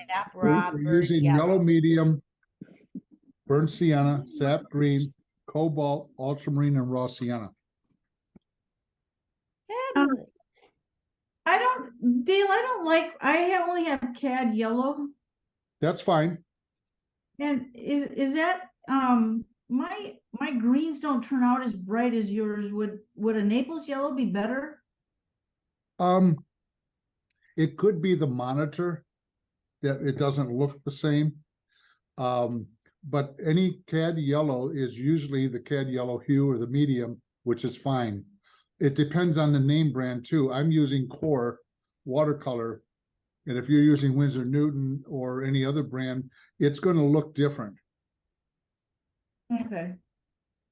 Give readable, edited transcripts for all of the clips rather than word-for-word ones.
sap, raw, We're burnt using yellow. yellow medium, burnt sienna, sap green, cobalt, ultramarine, and raw sienna. Fabulous. Dale, I only have cad yellow. That's fine. And is that, my greens don't turn out as bright as yours. Would a Naples yellow be better? It could be the monitor that it doesn't look the same. But any cad yellow is usually the cad yellow hue or the medium, which is fine. It depends on the name brand too. I'm using Core watercolor, and if you're using Winsor Newton or any other brand, it's going to look different. Okay.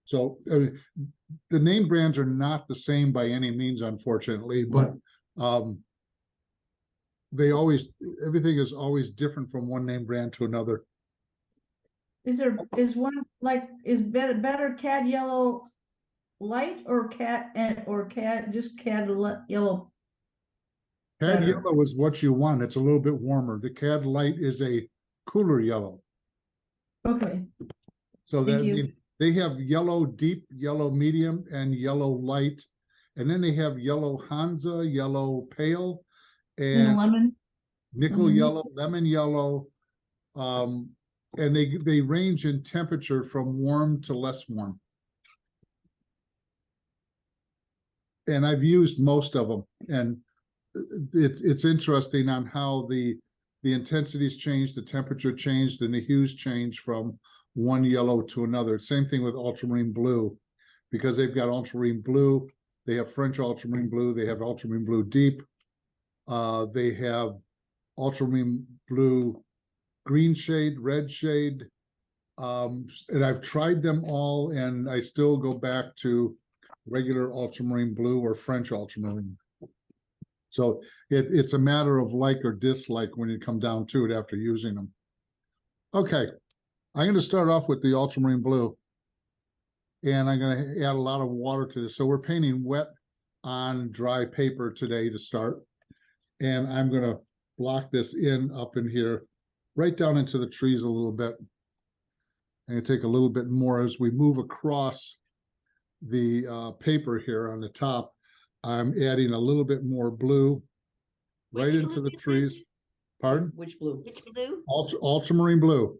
So the name brands are not the same by any means, unfortunately, but everything is always different from one name brand to another. Is better cad yellow light or just cad yellow? Cad Better. yellow is what you want. It's a little bit warmer. The cad light is a cooler yellow. Okay. So Thank that you. means they have yellow deep, yellow medium, and yellow light. And then they have yellow Hansa, yellow pale, And and lemon. nickel Mhm. yellow, lemon yellow. And they range in temperature from warm to less warm. And I've used most of them, and it's interesting on how the intensities change, the temperature changed, and the hues change from one yellow to another. Same thing with ultramarine blue, because they've got ultramarine blue, they have French ultramarine blue, they have ultramarine blue deep, they have ultramarine blue green shade, red shade, and I've tried them all, and I still go back to regular ultramarine blue or French ultramarine. So it's a matter of like or dislike when you come down to it after using them. Okay, I'm going to start off with the ultramarine blue, and I'm going to add a lot of water to this. So we're painting wet on dry paper today to start, and I'm going to block this up in here, right down into the trees a little bit. I'm going to take a little bit more as we move across the paper here on the top. I'm adding a little bit more blue right into the trees. Pardon? Which blue? Which blue? Ultramarine blue.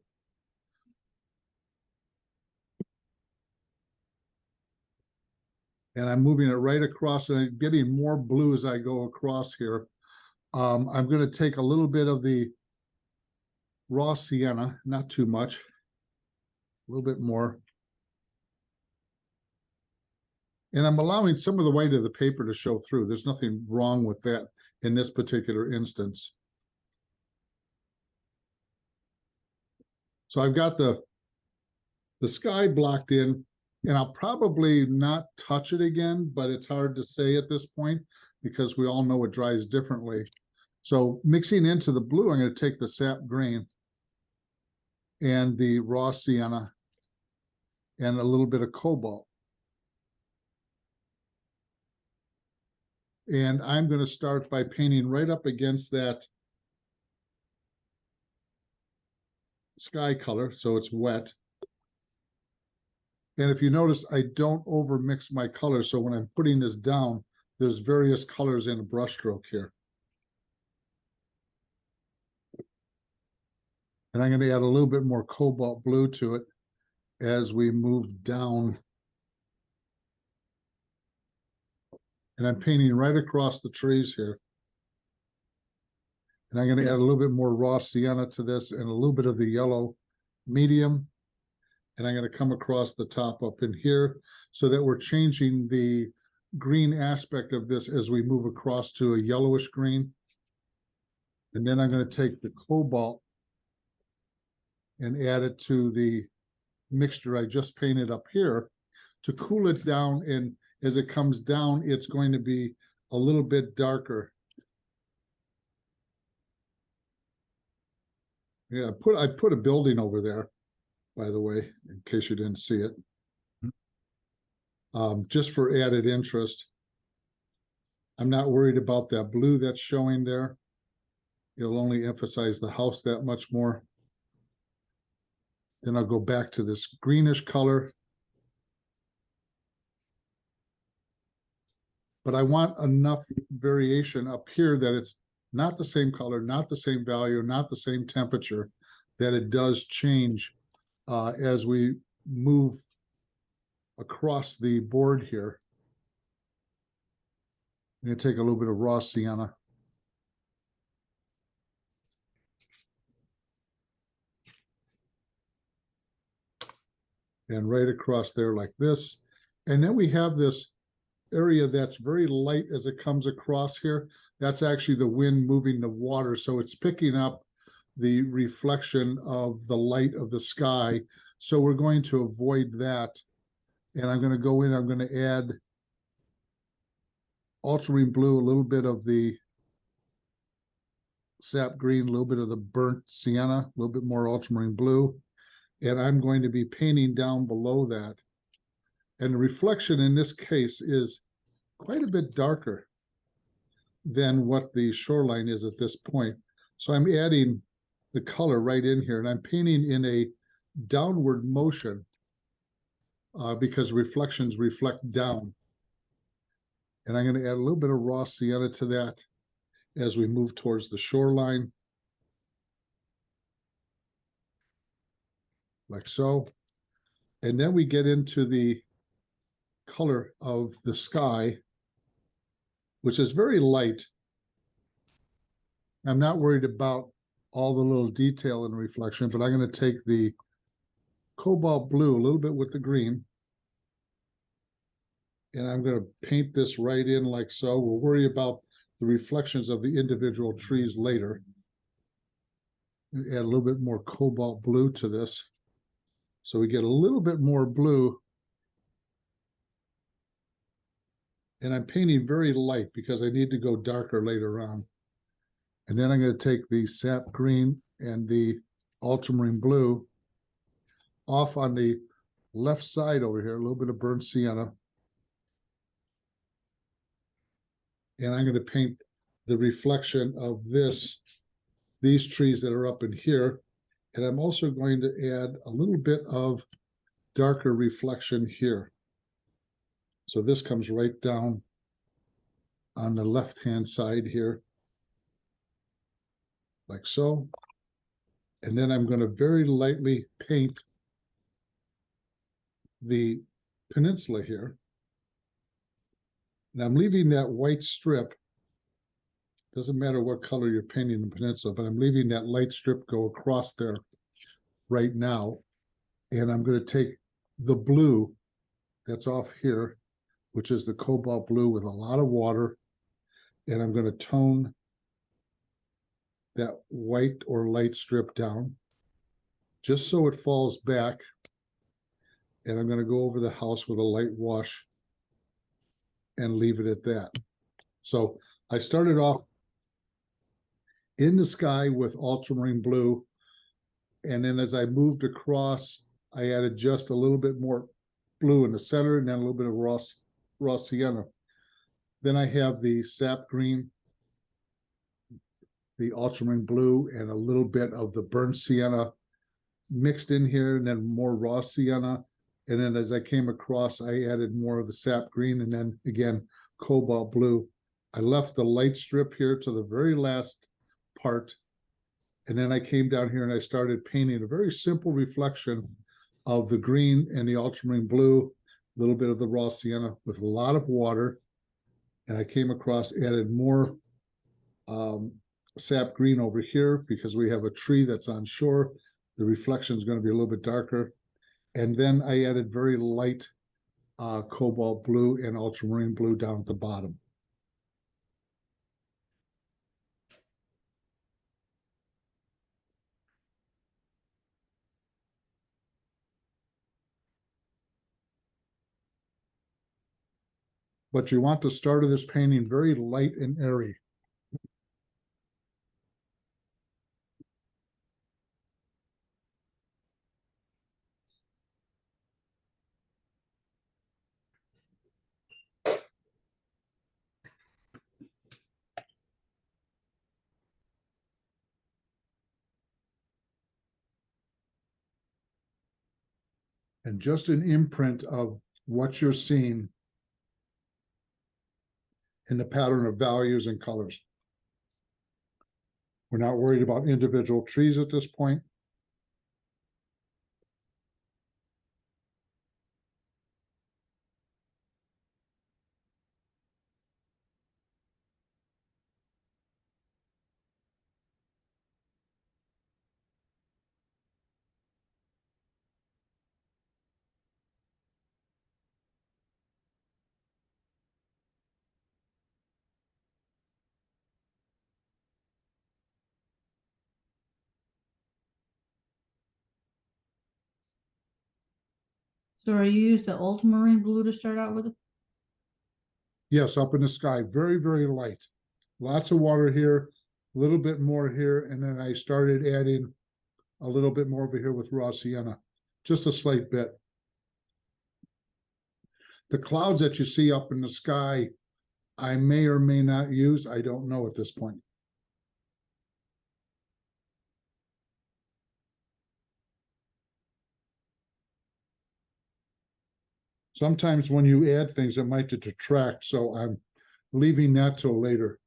And I'm moving it right across, and I'm getting more blue as I go across here. I'm going to take a little bit of the raw sienna, not too much, a little bit more. And I'm allowing some of the white of the paper to show through. There's nothing wrong with that in this particular instance. So I've got the sky blocked in, and I'll probably not touch it again, but it's hard to say at this point because we all know it dries differently. So mixing into the blue, I'm going to take the sap green and the raw sienna and a little bit of cobalt. And I'm going to start by painting right up against that sky color, so it's wet. And if you notice, I don't over mix my colors, so when I'm putting this down, there's various colors in a brush stroke here. And I'm going to add a little bit more cobalt blue to it as we move down. And I'm painting right across the trees here. And I'm going to add a little bit more raw sienna to this and a little bit of the yellow medium. And I'm going to come across the top up in here so that we're changing the green aspect of this as we move across to a yellowish green. And then I'm going to take the cobalt and add it to the mixture I just painted up here to cool it down. And as it comes down, it's going to be a little bit darker. Yeah, I put a building over there, by the way, in case you didn't see it. Just for added interest. I'm not worried about that blue that's showing there. It'll only emphasize the house that much more. Then I'll go back to this greenish color. But I want enough variation up here that it's not the same color, not the same value, not the same temperature, that it does change as we move across the board here. I'm going to take a little bit of raw sienna. And right across there like this. And then we have this area that's very light as it comes across here. That's actually the wind moving the water. So it's picking up the reflection of the light of the sky. So we're going to avoid that. And I'm going to go in, I'm going to add ultramarine blue, a little bit of the sap green, a little bit of the burnt sienna, a little bit more ultramarine blue. And I'm going to be painting down below that. And the reflection in this case is quite a bit darker than what the shoreline is at this point. So I'm adding the color right in here, and I'm painting in a downward motion because reflections reflect down. And I'm going to add a little bit of raw sienna to that as we move towards the shoreline. Like so. And then we get into the color of the sky, which is very light. I'm not worried about all the little detail in reflection, but I'm going to take the cobalt blue, a little bit with the green, and I'm going to paint this right in like so. We'll worry about the reflections of the individual trees later. Add a little bit more cobalt blue to this. So we get a little bit more blue. And I'm painting very light because I need to go darker later on. And then I'm going to take the sap green and the ultramarine blue off on the left side over here, a little bit of burnt sienna. And I'm going to paint the reflection of these trees that are up in here. And I'm also going to add a little bit of darker reflection here. So this comes right down on the left-hand side here, like so. And then I'm going to very lightly paint the peninsula here. And I'm leaving that white strip. Doesn't matter what color you're painting the peninsula, but I'm leaving that light strip go across there right now. And I'm going to take the blue that's off here, which is the cobalt blue with a lot of water, and I'm going to tone that white or light strip down just so it falls back. And I'm going to go over the house with a light wash and leave it at that. So I started off in the sky with ultramarine blue, and then as I moved across, I added just a little bit more blue in the center and then a little bit of raw sienna. Then I have the sap green, the ultramarine blue, and a little bit of the burnt sienna mixed in here, and then more raw sienna. And then as I came across, I added more of the sap green, and then again, cobalt blue. I left the light strip here to the very last part. And then I came down here and I started painting a very simple reflection of the green and the ultramarine blue, a little bit of the raw sienna with a lot of water. And I came across, added more sap green over here because we have a tree that's on shore. The reflection is going to be a little bit darker. And then I added very light cobalt blue and ultramarine blue down at the bottom. But you want the start of this painting very light and airy. and just an imprint of what you're seeing in the pattern of values and colors. We're not worried about individual trees at this point. So you use the ultramarine blue to start out with? Yes, up in the sky, very, very light. Lots of water here, a little bit more here, and then I started adding a little bit more over here with raw sienna, just a slight bit. The clouds that you see up in the sky, I may or may not use. I don't know at this point. Sometimes when you add things, it might detract, so I'm leaving that till later.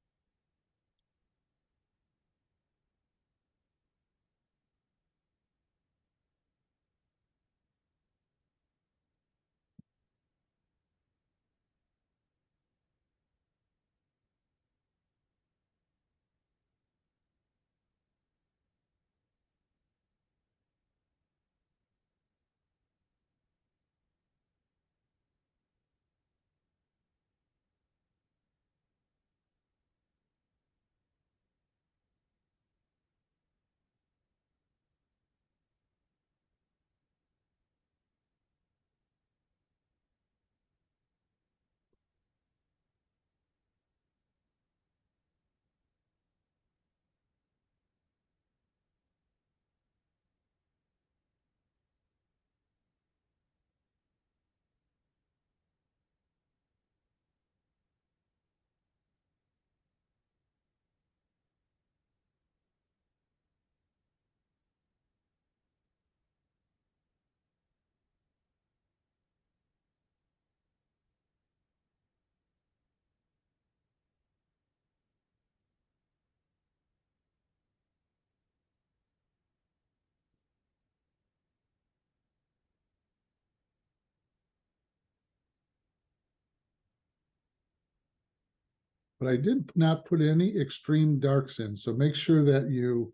But I did not put any extreme darks in, so make sure that you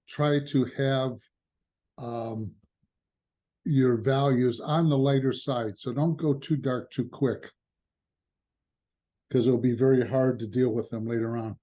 try to have your values on the lighter side, so don't go too dark too quick, because it'll be very hard to deal with them later on.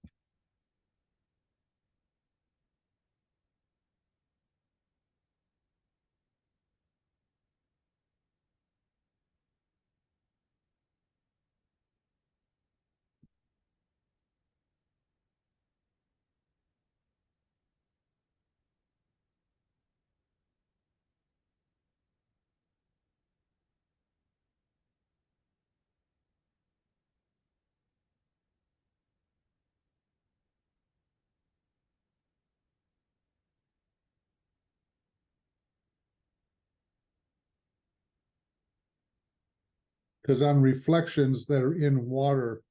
Because on reflections that are in water,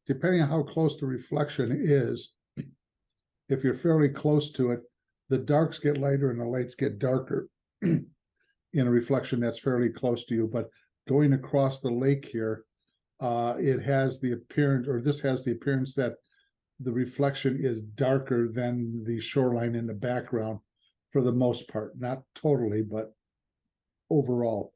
depending on how close the reflection is, if you're fairly close to it, the darks get lighter and the lights get darker in a reflection that's fairly close to you. But going across the lake here, it has the appearance, or this has the appearance that the reflection is darker than the shoreline in the background for the most part. Not totally, but overall.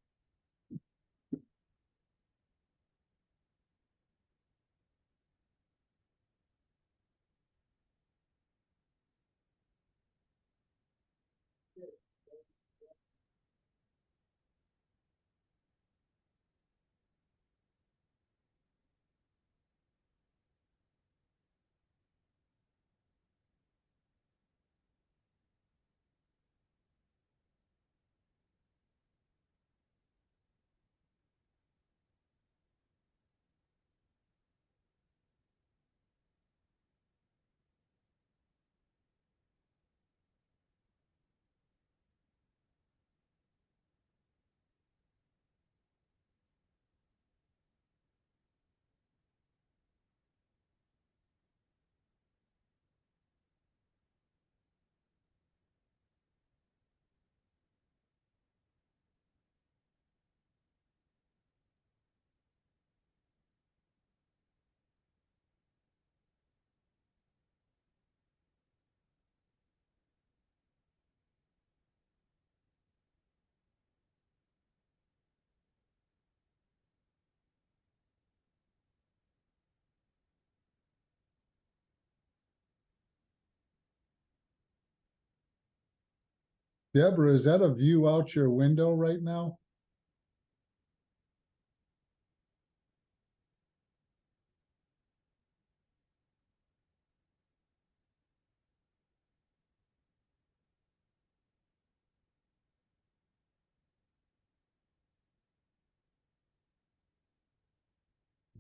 Deborah, is that a view out your window right now?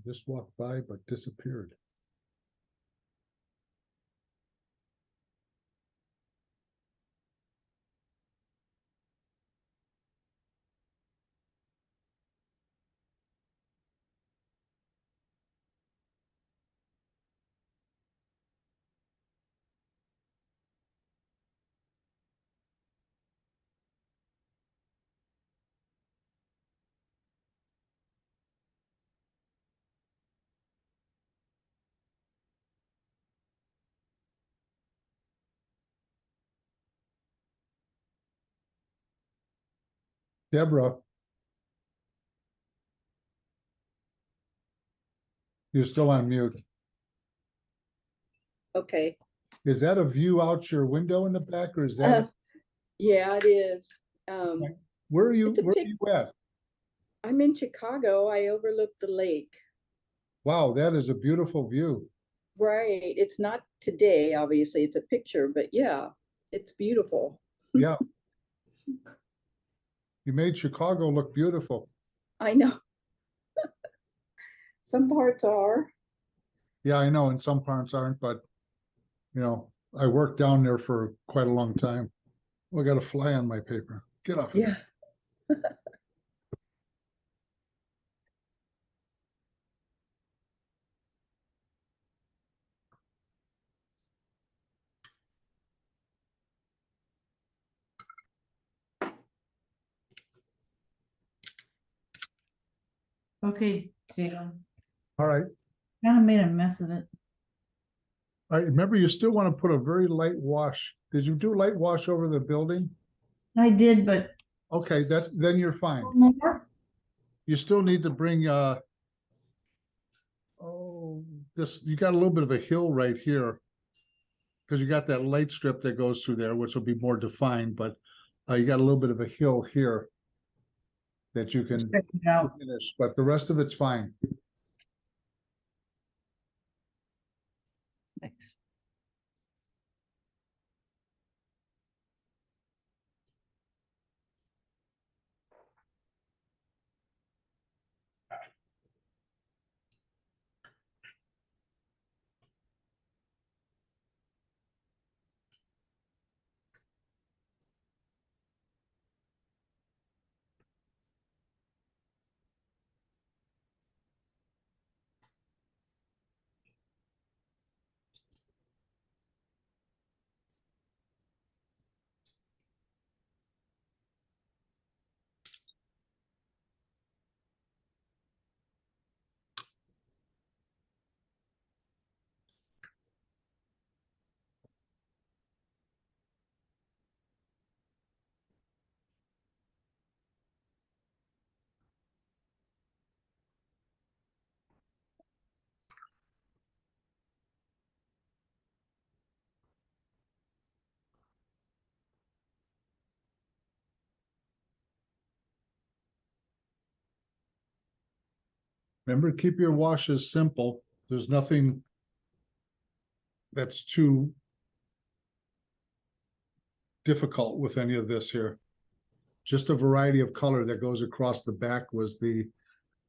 Just walked by but disappeared. Deborah, you're still on mute. Okay, Is that a view out your window in the back, or is that, yeah, it is. where are you, it's a where are pic- you at? I'm in Chicago. I overlook the lake. Wow, that is a beautiful view. Right. It's not today, obviously, it's a picture, but yeah, it's beautiful. Yeah. You made Chicago look beautiful. I know. Some parts are. Yeah, I know, and some parts aren't, but you know, I worked down there for quite a long time. Oh, I got a fly on my paper. Get off of Yeah. there. Okay, yeah, All right. kind of made a mess of it. All right, remember, you still want to put a very light wash. Did you do light wash over the building? I did, but Okay, then you're fine. more. You still need to bring this, you got a little bit of a hill right here. Because you got that light strip that goes through there, which will be more defined, but you got a little bit of a hill here that you can Check it out. finish, but the rest of it's fine. Thanks. Remember, keep your washes simple. There's nothing that's too difficult with any of this here. Just a variety of color that goes across the back was the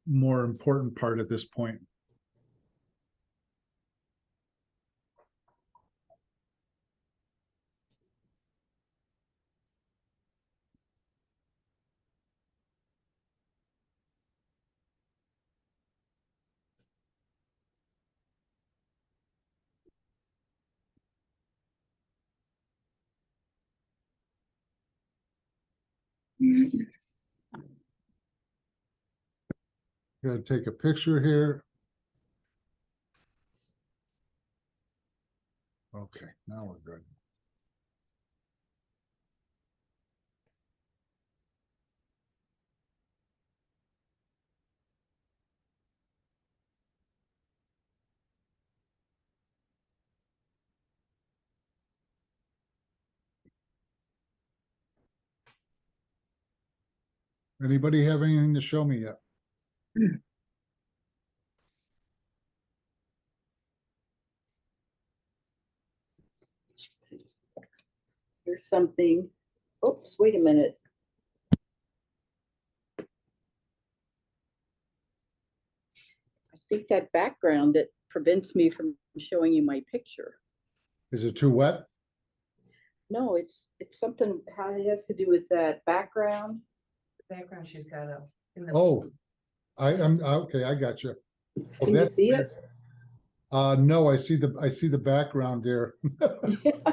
more important part at this point. Gotta take a picture here. Okay, now we're good. Anybody have anything to show me yet? Here's something. Oops, wait a minute. I think that background, it prevents me from showing you my picture. Is it too wet? No, it's something, how it has to do with that background. Background she's got up. Oh, I'm, okay, I got you. Oh, Can you that's see weird. No, I see the background there. it?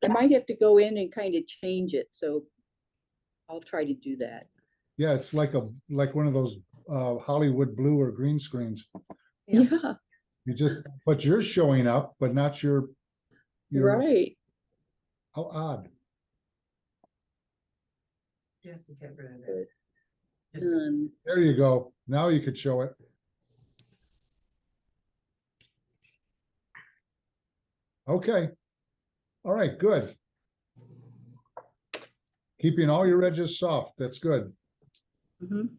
I might have to go in and kind of change it, so I'll try to do that. Yeah, it's like one of those Hollywood blue or green screens. Yeah. Yeah, You just, but you're showing up, but not your, right. how odd. Just a temporary. Good. Just There you go. Now you could show it. Okay. All right, good. Keeping all your edges soft. That's good. Mhm.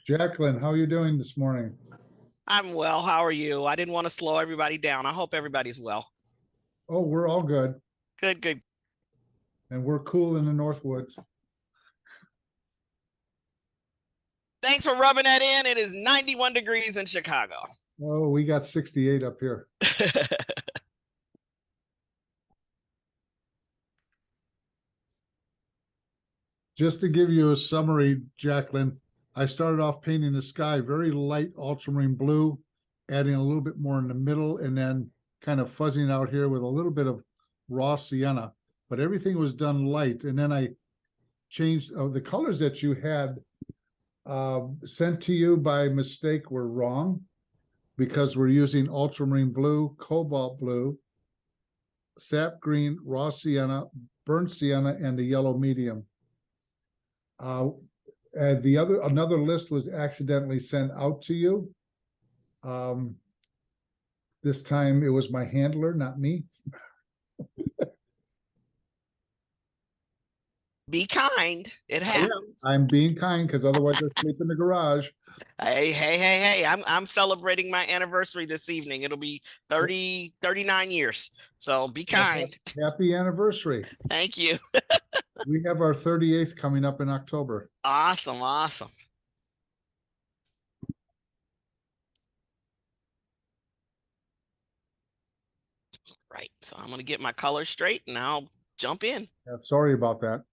Jacqueline, how are you doing this morning? I'm well. How are you? I didn't want to slow everybody down. I hope everybody's well. Oh, we're all good. Good, good. And we're cool in the Northwoods. Thanks for rubbing that in. It is 91 degrees in Chicago. Oh, we got 68 up here. Just to give you a summary, Jacqueline, I started off painting the sky very light ultramarine blue, adding a little bit more in the middle, and then kind of fuzzing out here with a little bit of raw sienna. But everything was done light. And then I changed the colors that you had sent to you by mistake were wrong, because we're using ultramarine blue, cobalt blue, sap green, raw sienna, burnt sienna, and the yellow medium. Another list was accidentally sent out to you. This time it was my handler, not me. Be kind. It happens. I'm being kind because otherwise I sleep in the garage. Hey. I'm celebrating my anniversary this evening. It'll be 39 years. So be kind. Happy anniversary. Thank you. We have our 38th coming up in October. Awesome. Right. So I'm going to get my colors straight and I'll jump in. Yeah, sorry about that.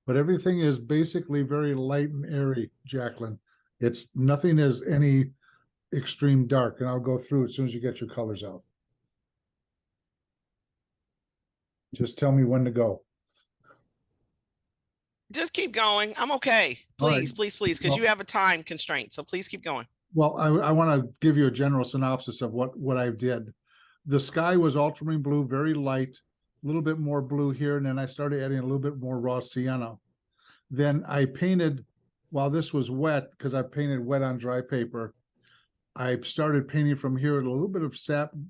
But everything is basically very light and airy, Jacqueline. It's nothing is any extreme dark, and I'll go through as soon as you get your colors out. Just tell me when to go. Just keep going. I'm okay. All right. Please, because Well- you have a time constraint. So please keep going. Well, I want to give you a general synopsis of what I did. The sky was ultramarine blue, very light, a little bit more blue here, and then I started adding a little bit more raw sienna. Then I painted, while this was wet, because I painted wet on dry paper, I started painting from here with a little bit of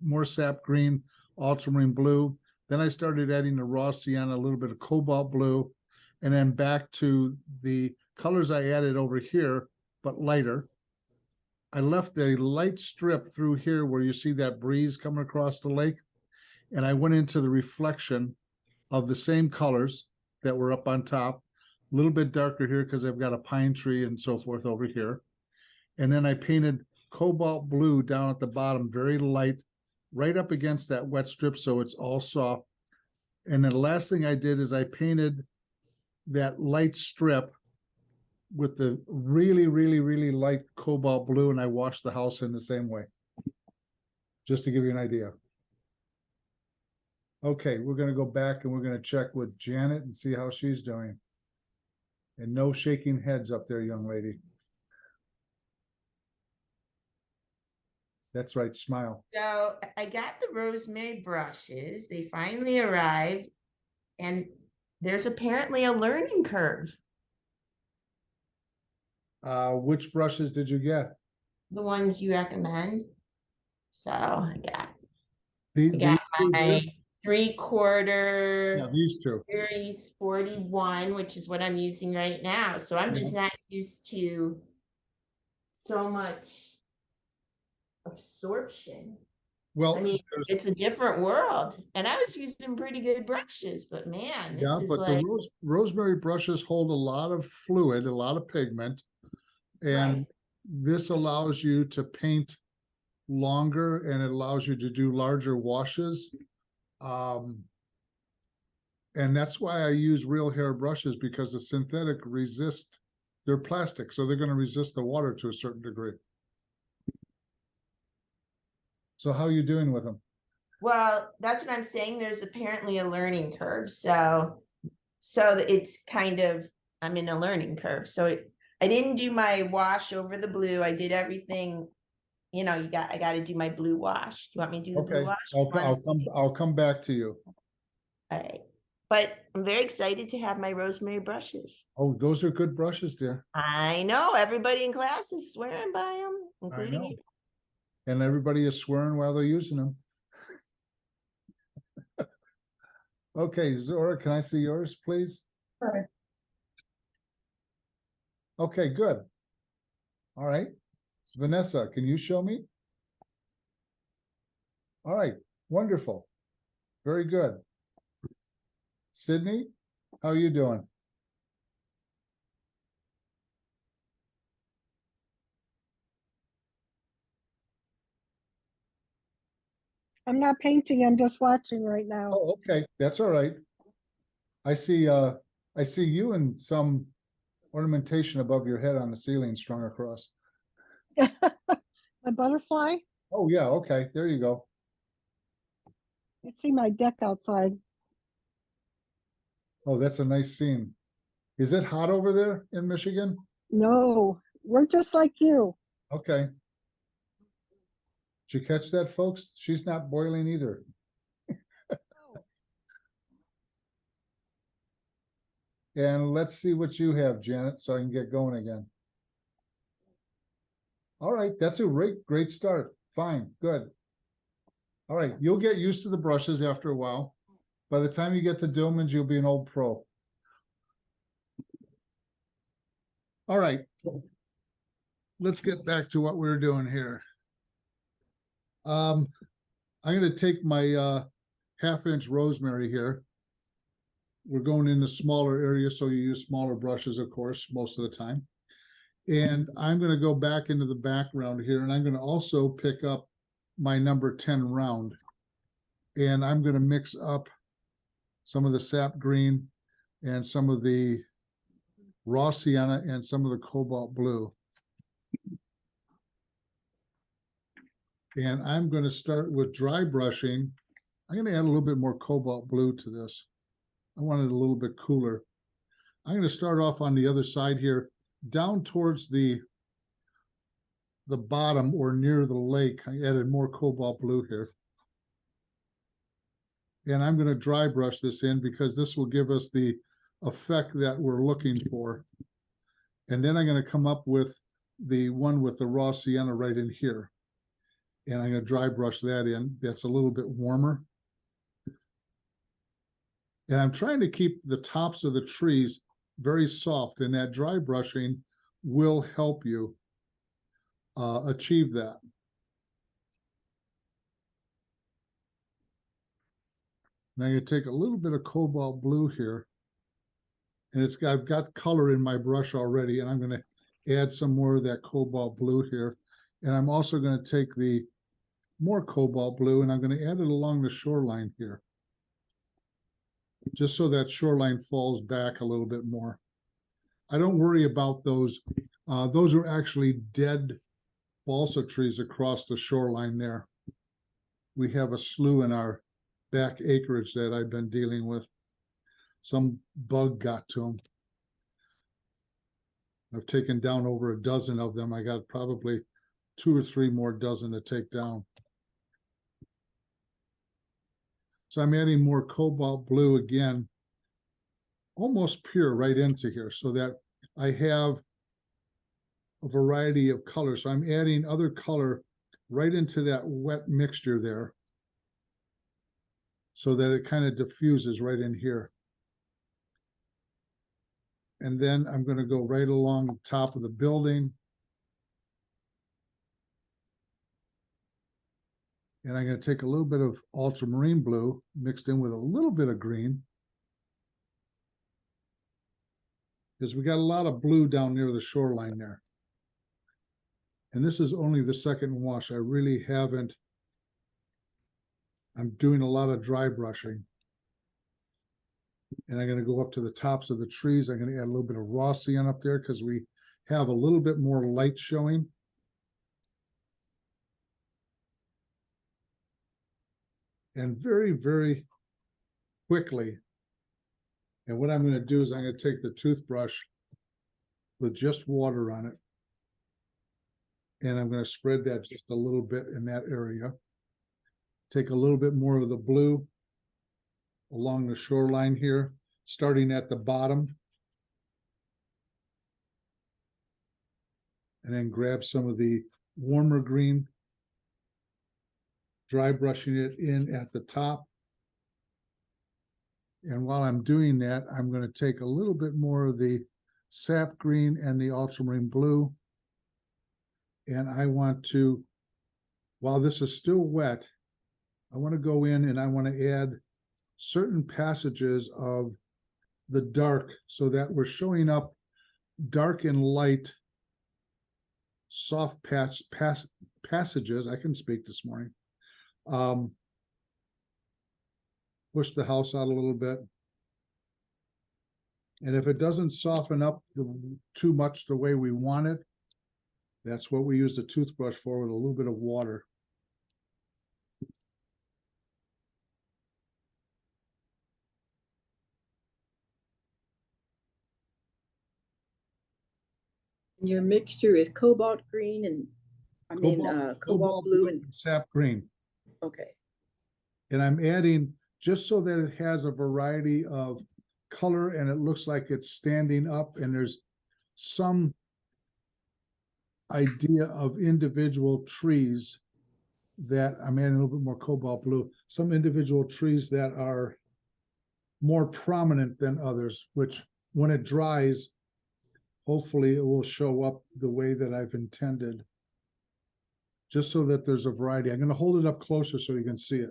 more sap green, ultramarine blue. Then I started adding the raw sienna, a little bit of cobalt blue, and then back to the colors I added over here, but lighter. I left a light strip through here where you see that breeze coming across the lake. And I went into the reflection of the same colors that were up on top, a little bit darker here because I've got a pine tree and so forth over here. And then I painted cobalt blue down at the bottom, very light, right up against that wet strip so it's all soft. And then the last thing I did is I painted that light strip with the really light cobalt blue, and I washed the house in the same way. Just to give you an idea. Okay, we're gonna go back and we're gonna check with Janet and see how she's doing. And no shaking heads up there, young lady. That's right, smile. So I got the rosemary brushes. They finally arrived, and there's apparently a learning curve. Which brushes did you get? The ones you recommend. So yeah, These I got two here? my 3/4 Yeah, these two. Series 41, which is what I'm using right now. So I'm just not used to so much absorption. Well, I mean, there's- it's a different world. And I was using pretty good brushes, but man, this yeah, is but like the rosemary brushes hold a lot of fluid, a lot of pigment. And right. this allows you to paint longer and it allows you to do larger washes. And that's why I use real hair brushes, because the synthetic resist, they're plastic, so they're going to resist the water to a certain degree. So how are you doing with them? Well, that's what I'm saying. There's apparently a learning curve. So it's kind of, I'm in a learning curve. I didn't do my wash over the blue. I did everything, I got to do my blue wash. Do you want me to do the blue Okay, wash? I'll come back to you. All right. But I'm very excited to have my rosemary brushes. Oh, those are good brushes, dear. I know everybody in class is swearing by them, including know. you. And everybody is swearing while they're using them. Okay, Zora, can I see yours, please? Sure. Okay, good. All right. Vanessa, can you show me? All right, wonderful. Very good. Sydney, how are you doing? I'm not painting, I'm just watching right now. Oh, okay, that's all right. I see you and some ornamentation above your head on the ceiling strung across. My butterfly, Oh, yeah, okay, there you go. you see my deck outside. Oh, that's a nice scene. Is it hot over there in Michigan? No, we're just like you. Okay. Did you catch that, folks? She's not boiling either. And let's see what you have, Janet, so I can get going again. All right, that's a great start. Fine, good. All right, you'll get used to the brushes after a while. By the time you get to Dillman's, you'll be an old pro. All right, let's get back to what we're doing here. I'm going to take my 1/2 inch rosemary here. We're going into smaller areas, so you use smaller brushes, of course, most of the time. And I'm going to go back into the background here, and I'm going to also pick up my number 10 round. And I'm going to mix up some of the sap green and some of the raw sienna and some of the cobalt blue. And I'm going to start with dry brushing. I'm going to add a little bit more cobalt blue to this. I want it a little bit cooler. I'm going to start off on the other side here, down towards the bottom or near the lake. I added more cobalt blue here. And I'm going to dry brush this in because this will give us the effect that we're looking for. And then I'm going to come up with the one with the raw sienna right in here. And I'm going to dry brush that in. That's a little bit warmer. And I'm trying to keep the tops of the trees very soft, and that dry brushing will help you achieve that. And I'm going to take a little bit of cobalt blue here. And I've got color in my brush already, and I'm going to add some more of that cobalt blue here. And I'm also going to take the more cobalt blue, and I'm going to add it along the shoreline here, just so that shoreline falls back a little bit more. I don't worry about those. Those are actually dead balsa trees across the shoreline there. We have a slough in our back acreage that I've been dealing with. Some bug got to them. I've taken down over a dozen of them. I got probably 2 or 3 more dozen to take down. So I'm adding more cobalt blue again, almost pure right into here, so that I have a variety of colors. So I'm adding other color right into that wet mixture there, so that it kind of diffuses right in here. And then I'm going to go right along the top of the building. And I'm going to take a little bit of ultramarine blue mixed in with a little bit of green, because we got a lot of blue down near the shoreline there. And this is only the second wash. I really haven't. I'm doing a lot of dry brushing. And I'm going to go up to the tops of the trees. I'm going to add a little bit of raw sienna up there because we have a little bit more light showing. And very, very quickly. And what I'm going to do is I'm going to take the toothbrush with just water on it. And I'm going to spread that just a little bit in that area. Take a little bit more of the blue along the shoreline here, starting at the bottom. And then grab some of the warmer green, dry brushing it in at the top. And while I'm doing that, I'm going to take a little bit more of the sap green and the ultramarine blue. And I want to, while this is still wet, I want to go in and I want to add certain passages of the dark, so that we're showing up dark and light, soft passages. I can speak this morning. Push the house out a little bit. And if it doesn't soften up too much the way we want it, that's what we use the toothbrush for, with a little bit of water. Your mixture is cobalt green and, cobalt blue and, sap green. okay. And I'm adding, just so that it has a variety of color and it looks like it's standing up, and there's some idea of individual trees that I'm adding a little bit more cobalt blue, some individual trees that are more prominent than others, which when it dries, hopefully it will show up the way that I've intended, just so that there's a variety. I'm going to hold it up closer so you can see it.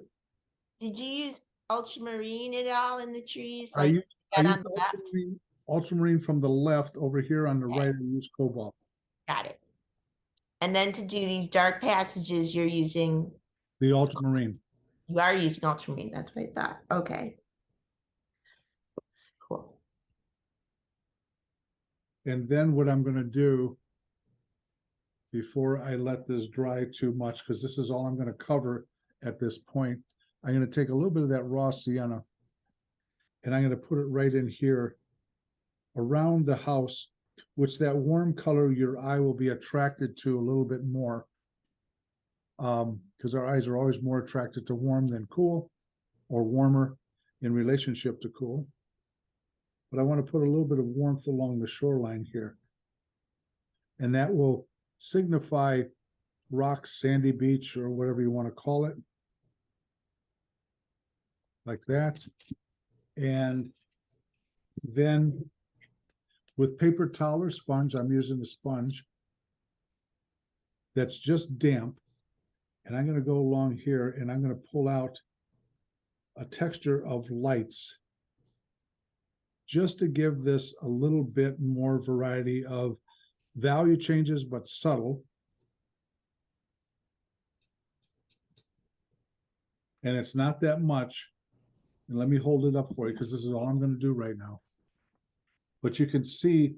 Did you use ultramarine at all in the trees? I Like use that on the left? ultramarine from the left. Over here on the Okay. right, I use cobalt. Got it. And then to do these dark passages, you're using, The ultramarine. you are using ultramarine. That's what I thought. Okay. Cool. And then what I'm going to do, before I let this dry too much, because this is all I'm going to cover at this point, I'm going to take a little bit of that raw sienna and I'm going to put it right in here around the house, which that warm color your eye will be attracted to a little bit more, because our eyes are always more attracted to warm than cool, or warmer in relationship to cool. But I want to put a little bit of warmth along the shoreline here, and that will signify rocks, sandy beach, or whatever you want to call it, like that. And then with paper towel or sponge, I'm using a sponge that's just damp, and I'm going to go along here and I'm going to pull out a texture of lights, just to give this a little bit more variety of value changes, but subtle. And it's not that much. And let me hold it up for you, because this is all I'm going to do right now. But you can see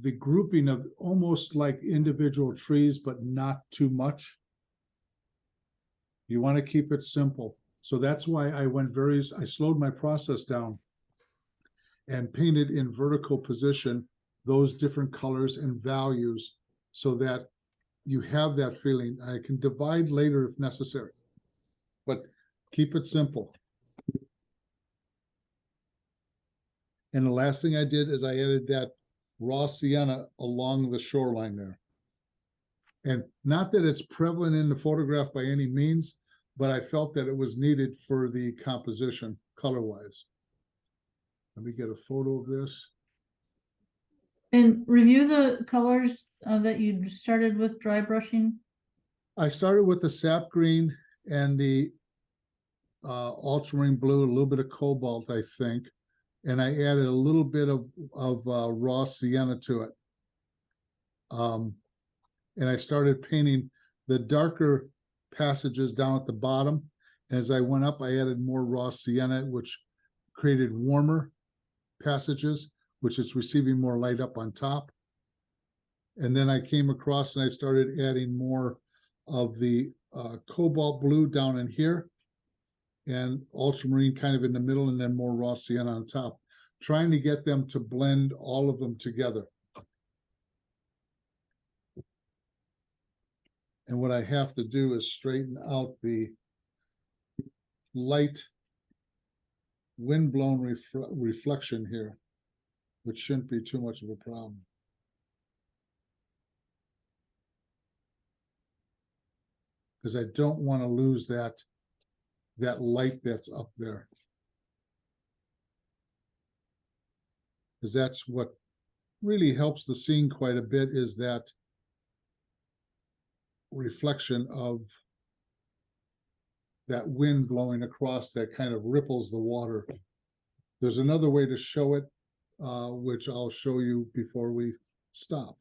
the grouping of almost like individual trees, but not too much. You want to keep it simple. So that's why I slowed my process down and painted in vertical position those different colors and values, so that you have that feeling. I can divide later if necessary, but keep it simple. And the last thing I did is I added that raw sienna along the shoreline there. And not that it's prevalent in the photograph by any means, but I felt that it was needed for the composition color-wise. Let me get a photo of this. And review the colors that you started with dry brushing. I started with the sap green and the ultramarine blue, a little bit of cobalt, I think. And I added a little bit of raw sienna to it. And I started painting the darker passages down at the bottom. As I went up, I added more raw sienna, which created warmer passages, which is receiving more light up on top. And then I came across and I started adding more of the cobalt blue down in here and ultramarine kind of in the middle, and then more raw sienna on top, trying to get them to blend all of them together. And what I have to do is straighten out the light wind-blown reflection here, which shouldn't be too much of a problem. Because I don't want to lose that light that's up there. Because that's what really helps the scene quite a bit, is that reflection of that wind blowing across that kind of ripples the water. There's another way to show it, which I'll show you before we stop.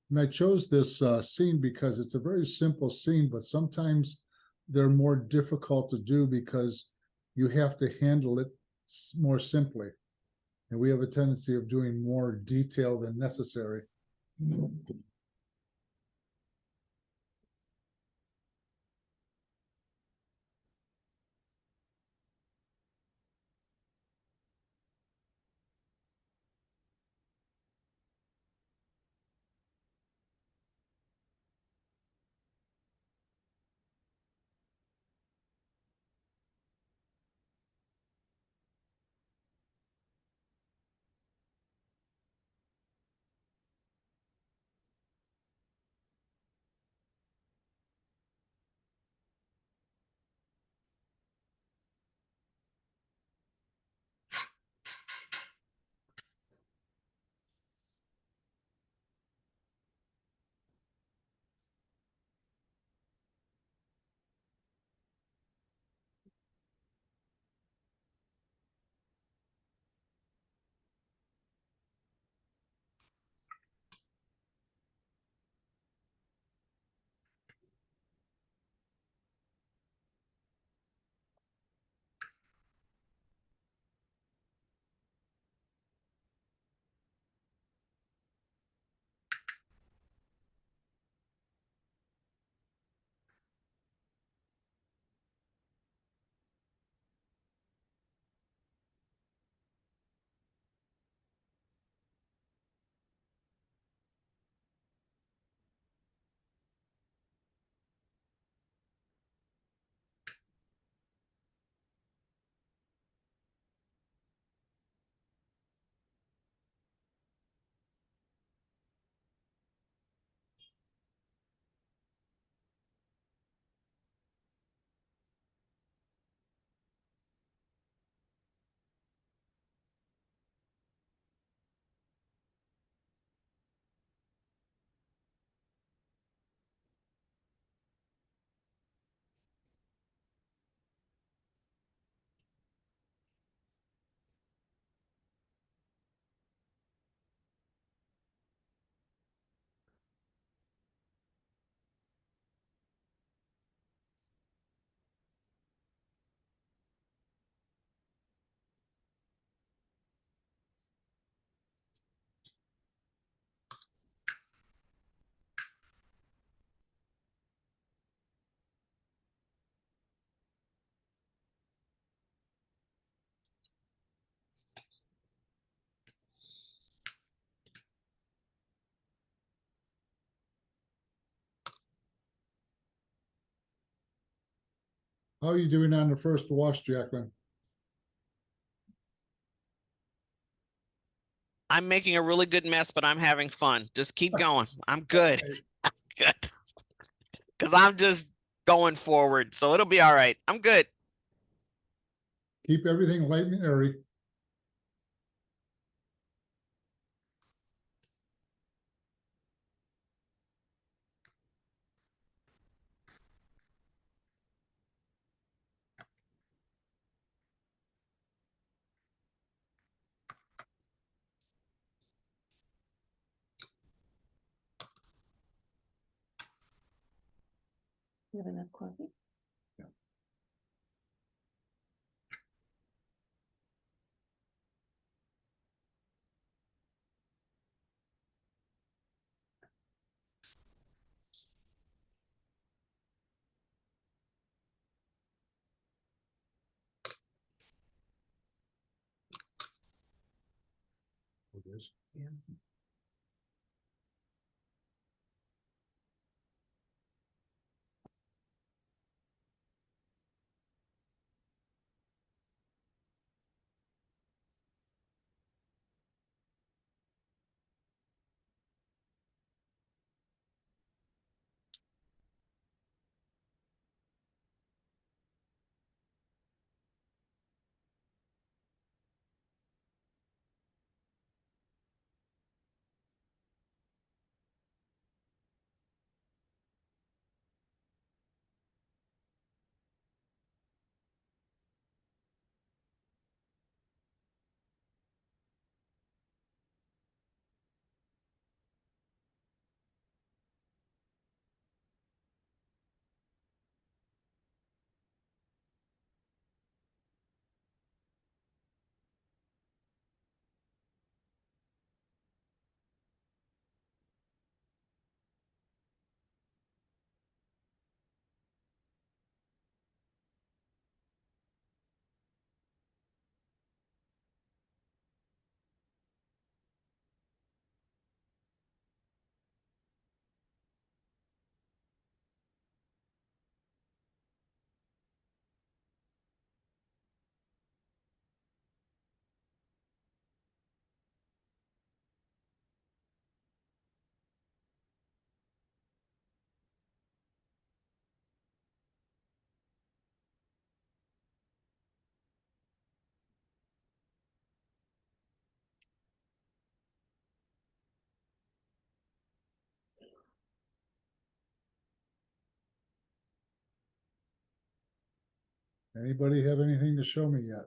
And I chose this scene because it's a very simple scene, but sometimes they're more difficult to do because you have to handle it more simply. And we have a tendency of doing more detail than necessary. How are you doing on the first wash, Jacqueline? I'm making a really good mess, but I'm having fun. Just keep going. I'm good. Good. Because I'm just going forward. So it'll be all right. I'm good. Keep everything light and airy. You have enough coffee? It is. Yeah. Anybody have anything to show me yet?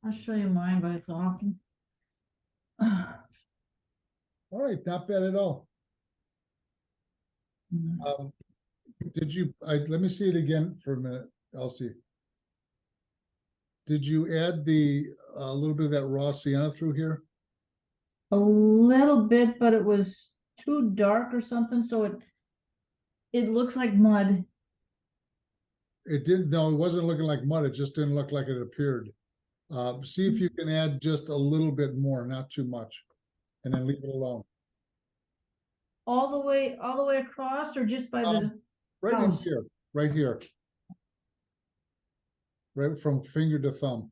I'll show you mine, but it's awful. All right, not bad at all. Did you, let me see it again for a minute, Elsie. Did you add the, a little bit of that raw sienna through here? A little bit, but it was too dark or something, so it looks like mud. It didn't, no, it wasn't looking like mud, it just didn't look like it appeared. See if you can add just a little bit more, not too much, and then leave it alone. All the way across, or just by the Right in house? here, right here. Right from finger to thumb.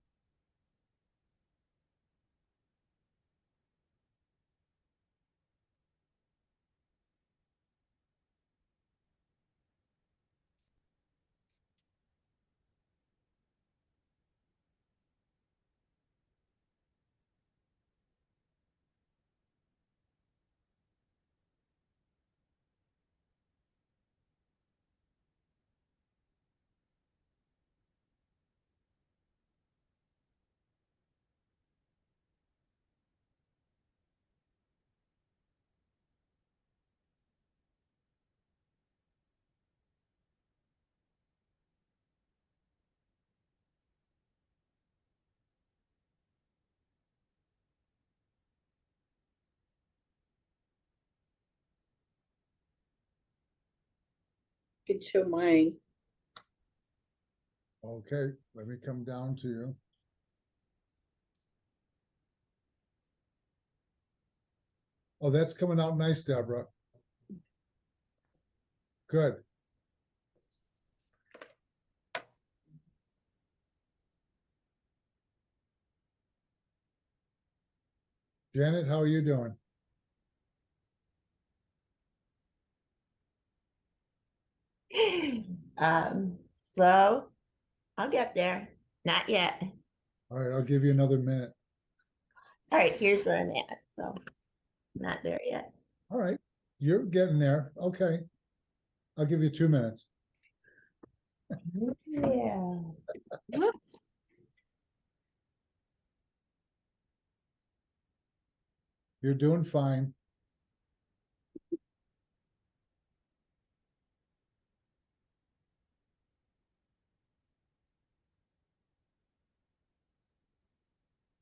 Could show mine. Okay, let me come down to you. Oh, that's coming out nice, Deborah. Good. Janet, how are you doing? Slow. I'll get there. Not yet. All right, I'll give you another minute. All right, here's where I'm at. So not there yet. All right, you're getting there. Okay. I'll give you 2 minutes. Yeah. You're doing fine.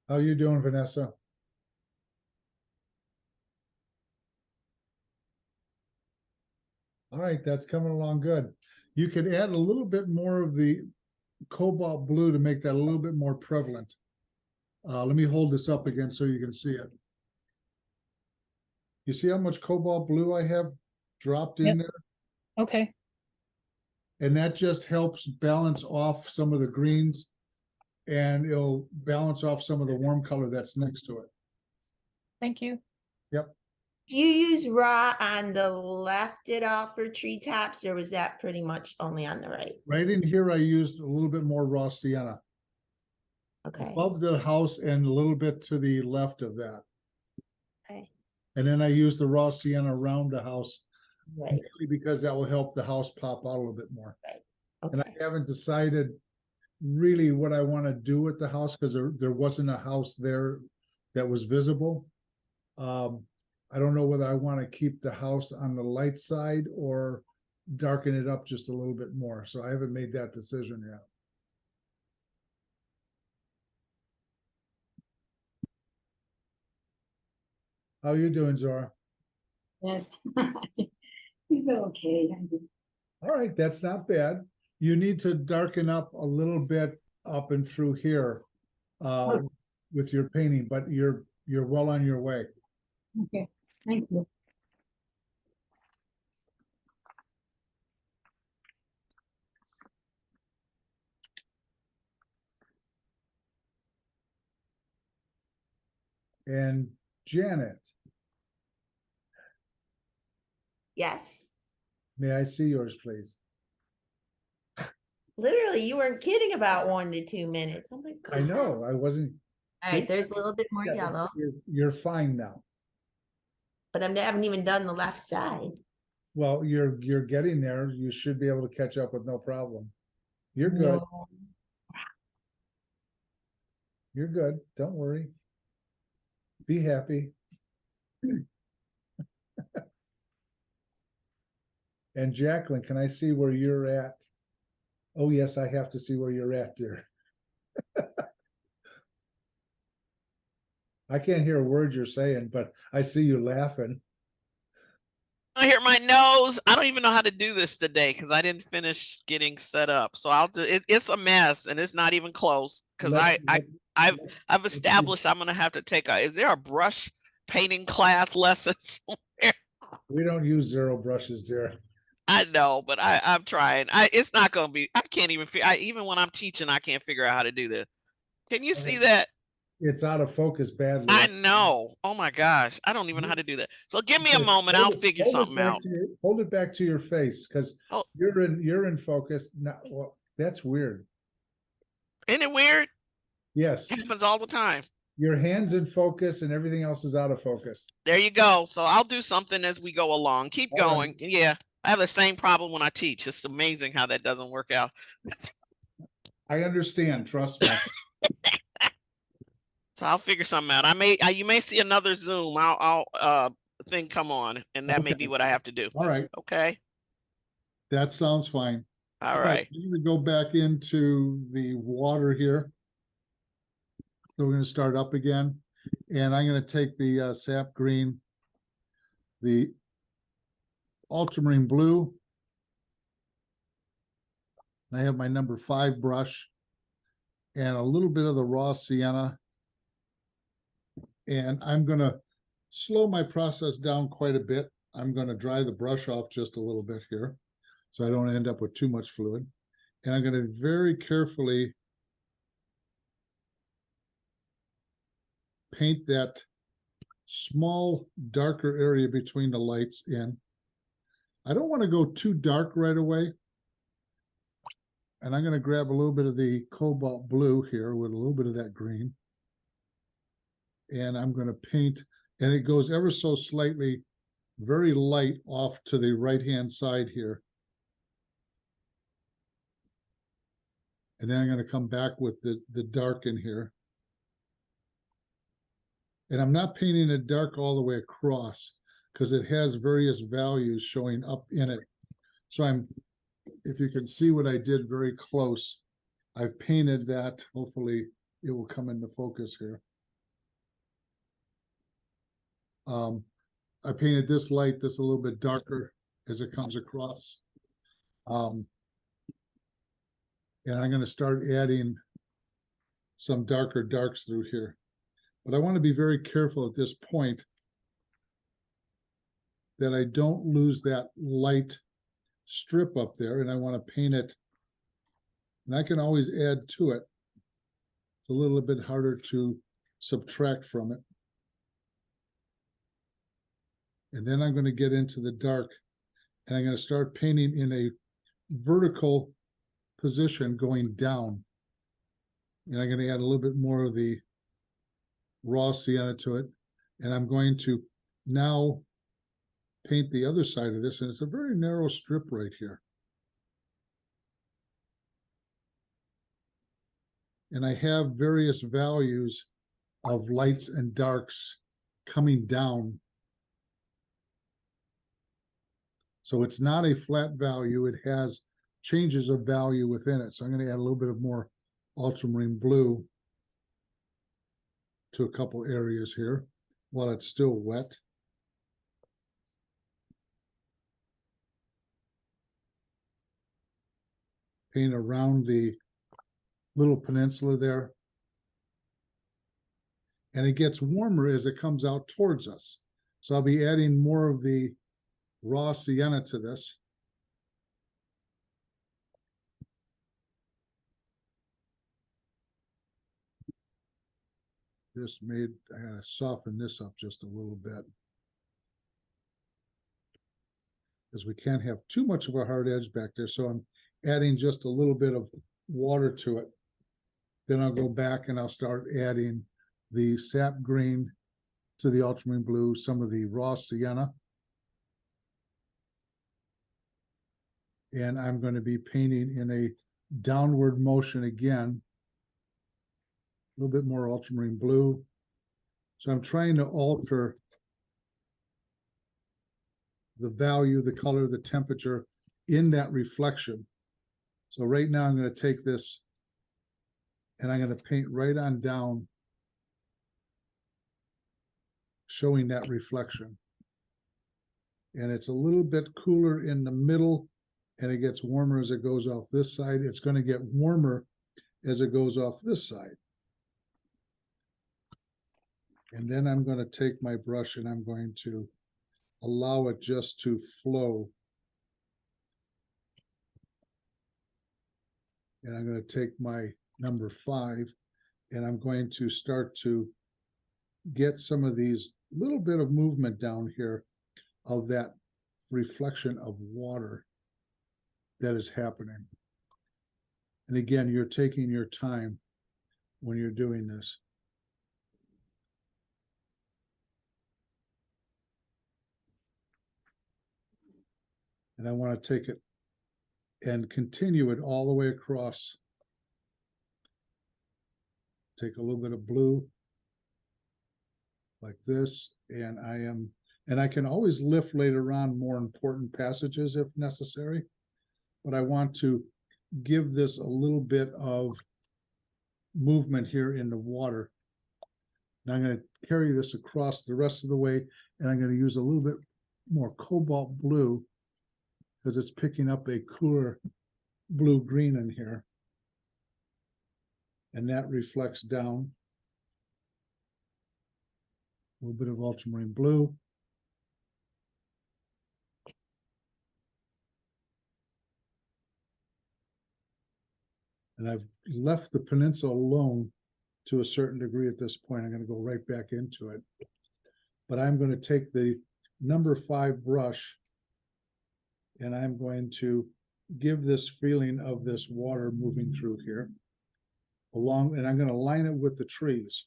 How you doing, Vanessa? All right, that's coming along good. You could add a little bit more of the cobalt blue to make that a little bit more prevalent. Let me hold this up again so you can see it. You see how much cobalt blue I have dropped in Yep. there? Okay, And that just helps balance off some of the greens, and it'll balance off some of the warm color that's next to it. thank you. Do you use raw on the left at all for treetops, or was that pretty much only on the right? Right in here, I used a little bit more raw sienna Okay. above the house and a little bit to the left of that. Okay. And then I used the raw sienna around the house, Right. mainly because that will help the house pop out a little bit more. And Okay. I haven't decided really what I want to do with the house, because there wasn't a house there that was visible. I don't know whether I want to keep the house on the light side or darken it up just a little bit more. So I haven't made that decision yet. How you doing, Zora? Yes. He's okay. All right, that's not bad. You need to darken up a little bit up and through here with your painting, but you're well on your way. Okay, thank you. And Janet, Yes. may I see yours, please? Literally, you weren't kidding about 1 to 2 minutes. I'm like, I know, I wasn't. all right, there's a little bit more Yeah, yellow, You're fine now. but I haven't even done the left side. Well, you're getting there. You should be able to catch up with no problem. You're good. No. You're good. Don't worry. Be happy. And Jacqueline, can I see where you're at? Oh, yes, I have to see where you're at, dear. I can't hear a word you're saying, but I see you laughing. I hear my nose. I don't even know how to do this today because I didn't finish getting set up. So I'll do it. It's a mess and it's not even close because I've established I'm gonna have to take a. Is there a brush painting class lesson somewhere? We don't use zero brushes, dear. I know, but I'm trying. It's not gonna be. I can't even figure. Even when I'm teaching, I can't figure out how to do this. Can you see that? It's out of focus badly. I know. Oh my gosh, I don't even know how to do that. So give me a moment. I'll figure something out. Hold it back to your face, because Oh. you're in focus. Now, well, that's weird. Isn't it weird? Yes, It happens all the time. your hands in focus and everything else is out of focus. There you go. So I'll do something as we go along. Keep All right. going. Yeah, I have the same problem when I teach. It's amazing how that doesn't work out. I understand, trust me. So I'll figure something out. You may see another Zoom. I'll thing come on, and that may be Okay. what I have to do. All right, Okay. that sounds fine. All right. I'm gonna go back into the water here. So we're gonna start up again, and I'm gonna take the sap green, the ultramarine blue. I have my number 5 brush and a little bit of the raw sienna. And I'm gonna slow my process down quite a bit. I'm going to dry the brush off just a little bit here, so I don't end up with too much fluid. And I'm going to very carefully paint that small, darker area between the lights in. I don't want to go too dark right away. And I'm going to grab a little bit of the cobalt blue here with a little bit of that green. And I'm going to paint, and it goes ever so slightly, very light off to the right-hand side here. And then I'm going to come back with the dark in here. And I'm not painting it dark all the way across because it has various values showing up in it. So if you can see what I did very close, I've painted that. Hopefully it will come into focus here. I painted this light that's a little bit darker as it comes across. And I'm going to start adding some darker darks through here. But I want to be very careful at this point that I don't lose that light strip up there, and I want to paint it. And I can always add to it. It's a little bit harder to subtract from it. And then I'm going to get into the dark, and I'm going to start painting in a vertical position going down. And I'm going to add a little bit more of the raw sienna to it. And I'm going to now paint the other side of this, and it's a very narrow strip right here. And I have various values of lights and darks coming down. So it's not a flat value, it has changes of value within it. So I'm going to add a little bit of more ultramarine blue to a couple areas here while it's still wet. Paint around the little peninsula there. And it gets warmer as it comes out towards us. So I'll be adding more of the raw sienna to this. I gotta soften this up just a little bit, because we can't have too much of a hard edge back there. So I'm adding just a little bit of water to it. Then I'll go back and I'll start adding the sap green to the ultramarine blue, some of the raw sienna. And I'm going to be painting in a downward motion again. A little bit more ultramarine blue. So I'm trying to alter the value, the color, the temperature in that reflection. So right now I'm going to take this and I'm going to paint right on down, showing that reflection. And it's a little bit cooler in the middle, and it gets warmer as it goes off this side. It's going to get warmer as it goes off this side. And then I'm going to take my brush and I'm going to allow it just to flow. And I'm going to take my number 5 and I'm going to start to get some of these little bit of movement down here of that reflection of water that is happening. And again, you're taking your time when you're doing this. And I want to take it and continue it all the way across. Take a little bit of blue like this, and I can always lift later on more important passages if necessary, but I want to give this a little bit of movement here in the water. Now I'm going to carry this across the rest of the way, and I'm going to use a little bit more cobalt blue because it's picking up a cooler blue-green in here. And that reflects down. little bit of ultramarine blue. And I've left the peninsula alone to a certain degree at this point. I'm going to go right back into it. But I'm going to take the number 5 brush and I'm going to give this feeling of this water moving through here along, and I'm going to line it with the trees.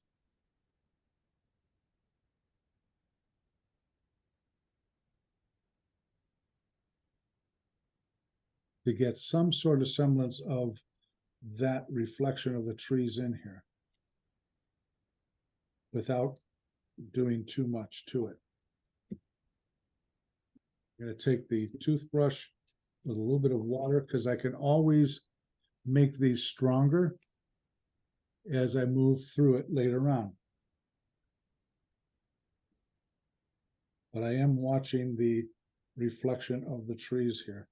To get some sort of semblance of that reflection of the trees in here without doing too much to it. I'm going to take the toothbrush with a little bit of water because I can always make these stronger as I move through it later on. But I am watching the reflection of the trees here.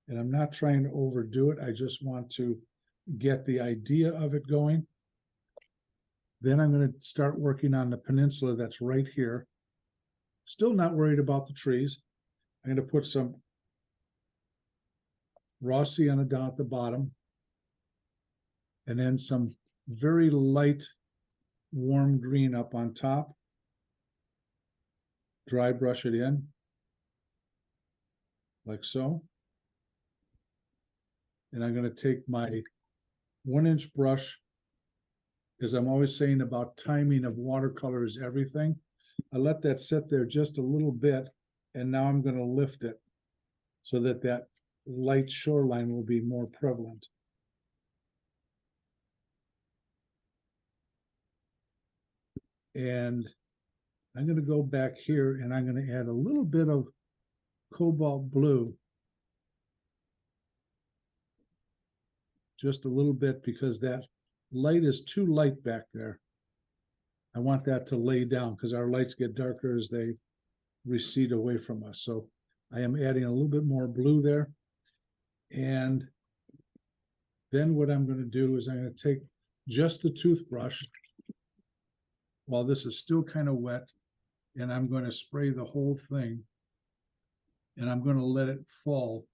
And I'm not trying to overdo it. I just want to get the idea of it going. Then I'm going to start working on the peninsula that's right here. Still not worried about the trees. I'm going to put some raw sienna down at the bottom. And then some very light, warm green up on top. Dry brush it in, like so. And I'm going to take my 1-inch brush, because I'm always saying about timing of watercolor is everything. I let that sit there just a little bit, and now I'm going to lift it so that that light shoreline will be more prevalent. And I'm going to go back here and I'm going to add a little bit of cobalt blue. Just a little bit, because that light is too light back there. I want that to lay down because our lights get darker as they recede away from us. So I am adding a little bit more blue there. And then what I'm going to do is I'm going to take just the toothbrush while this is still kind of wet, and I'm going to spray the whole thing, and I'm going to let it fall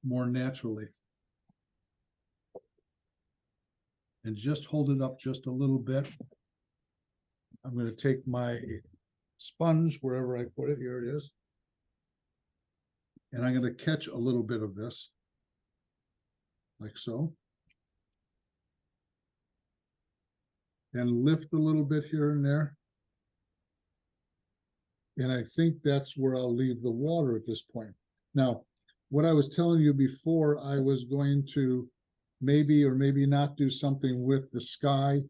more naturally. And just hold it up just a little bit. I'm going to take my sponge, wherever I put it, here it is. And I'm going to catch a little bit of this, like so. And lift a little bit here and there. And I think that's where I'll leave the water at this point. Now, what I was telling you before, I was going to maybe or maybe not do something with the sky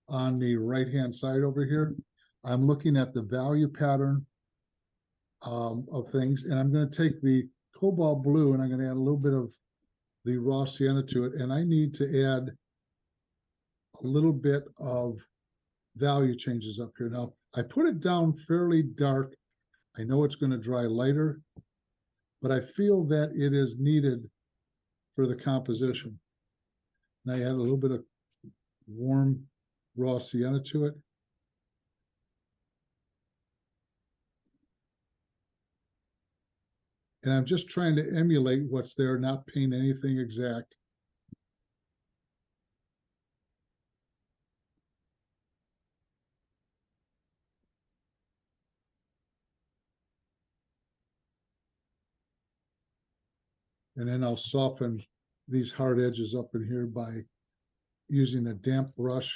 on the right-hand side over here. I'm looking at the value pattern of things, and I'm going to take the cobalt blue and I'm going to add a little bit of the raw sienna to it, and I need to add a little bit of value changes up here. Now, I put it down fairly dark. I know it's going to dry lighter, but I feel that it is needed for the composition. And I add a little bit of warm raw sienna to it. And I'm just trying to emulate what's there, not paint anything exact. And then I'll soften these hard edges up in here by using a damp brush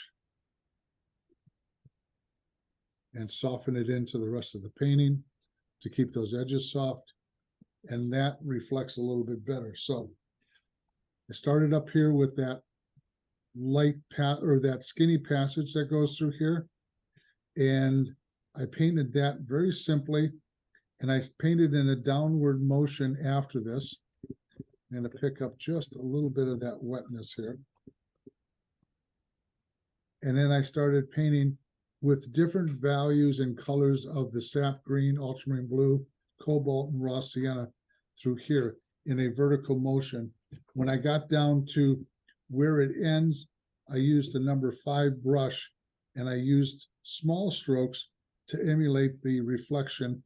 and soften it into the rest of the painting to keep those edges soft. And that reflects a little bit better. So I started up here with that light or that skinny passage that goes through here. And I painted that very simply. And I painted in a downward motion after this. I'm going to pick up just a little bit of that wetness here. And then I started painting with different values and colors of the sap green, ultramarine blue, cobalt, and raw sienna through here in a vertical motion. When I got down to where it ends, I used a number 5 brush, and I used small strokes to emulate the reflection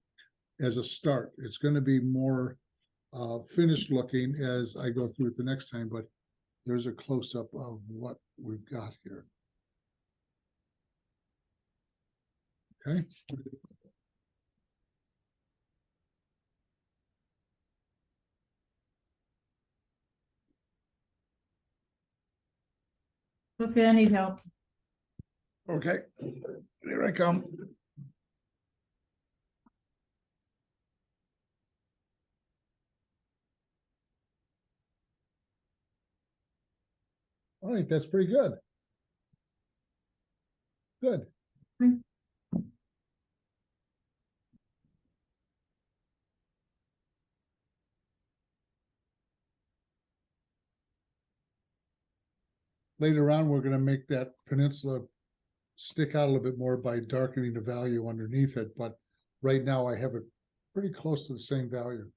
as a start. It's going to be more finished looking as I go through it the next time, but there's a close-up of what we've got here. Okay. Okay, I need help. Okay, here I come. All right, that's pretty good. Good. Later on, we're gonna make that peninsula stick out a little bit more by darkening the value underneath it, but right now I have it pretty close to the same value.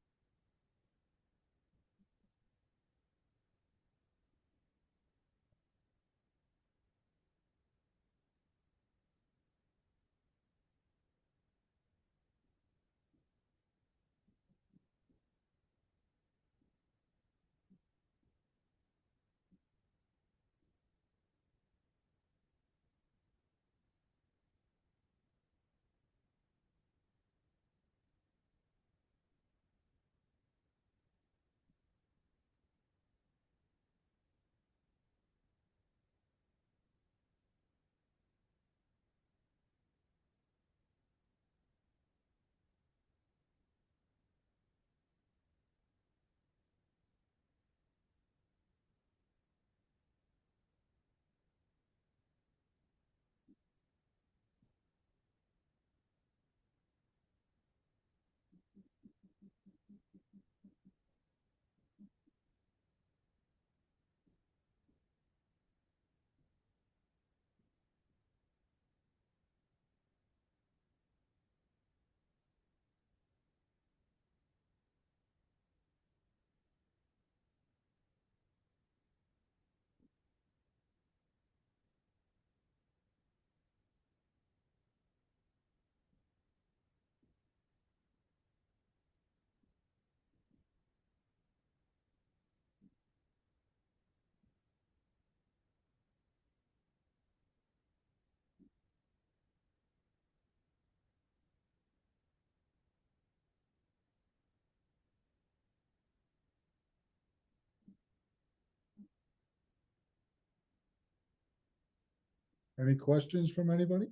Any questions from anybody?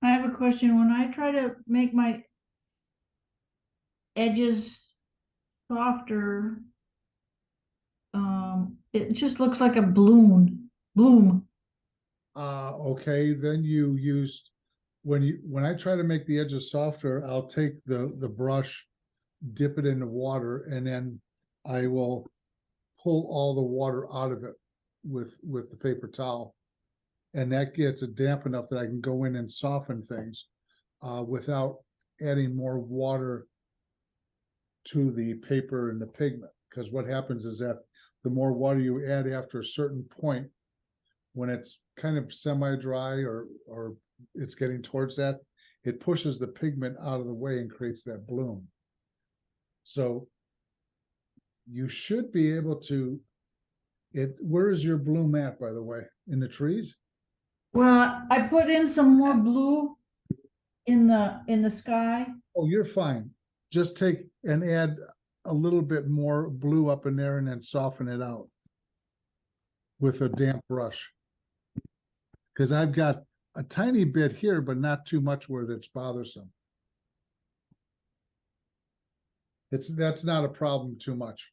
I have a question. When I try to make my edges softer, it just looks like a bloom. Okay, then you used, when I try to make the edges softer, I'll take the brush, dip it in the water, and then I will pull all the water out of it with the paper towel. And that gets it damp enough that I can go in and soften things without adding more water to the paper and the pigment. Because what happens is that the more water you add after a certain point, when it's kind of semi-dry or it's getting towards that, it pushes the pigment out of the way and creates that bloom. So you should be able to, where is your bloom at, by the way? In the trees? Well, I put in some more blue in the sky. Oh, you're fine. Just take and add a little bit more blue up in there and then soften it out with a damp brush. Because I've got a tiny bit here, but not too much where it's bothersome. That's not a problem too much.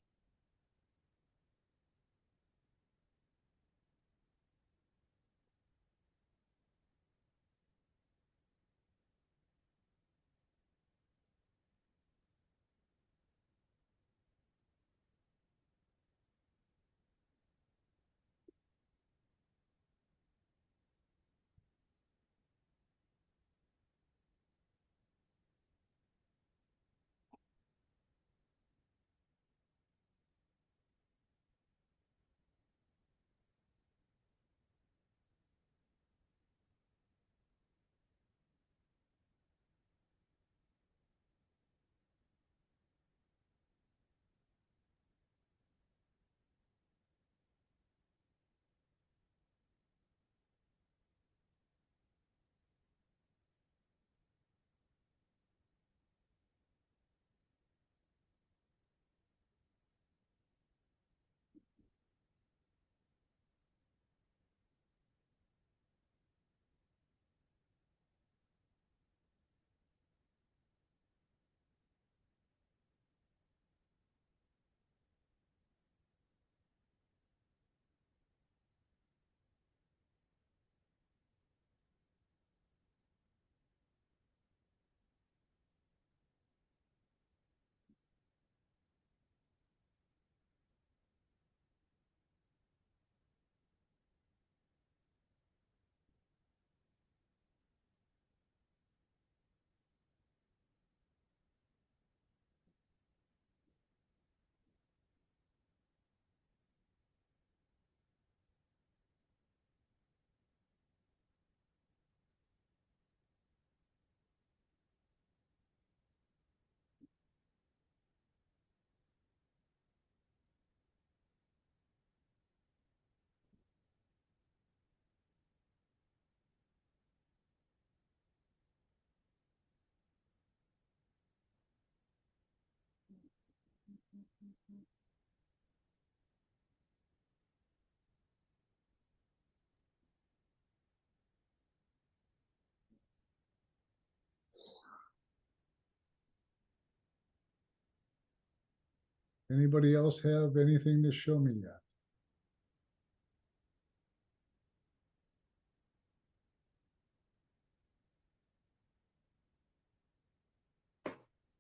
Anybody else have anything to show me yet?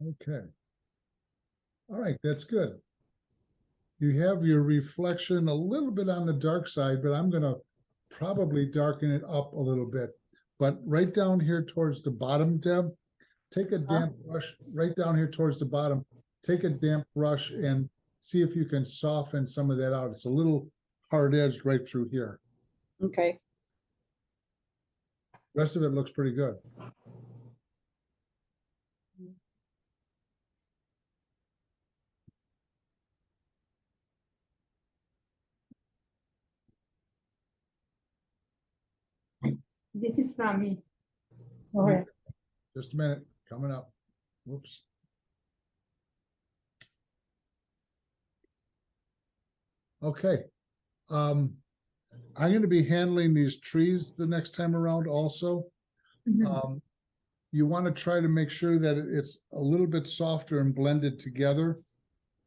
Okay. All right, that's good. You have your reflection a little bit on the dark side, but I'm gonna probably darken it up a little bit. But right down here towards the bottom, Deb, take a damp brush, right down here towards the bottom, take a damp brush and see if you can soften some of that out. It's a little hard edged right through here. Okay, Rest of it looks pretty good. This is from me. Go ahead. Just a minute, coming up. Whoops. Okay. I'm going to be handling these trees the next time around also. You want to try to make sure that it's a little bit softer and blended together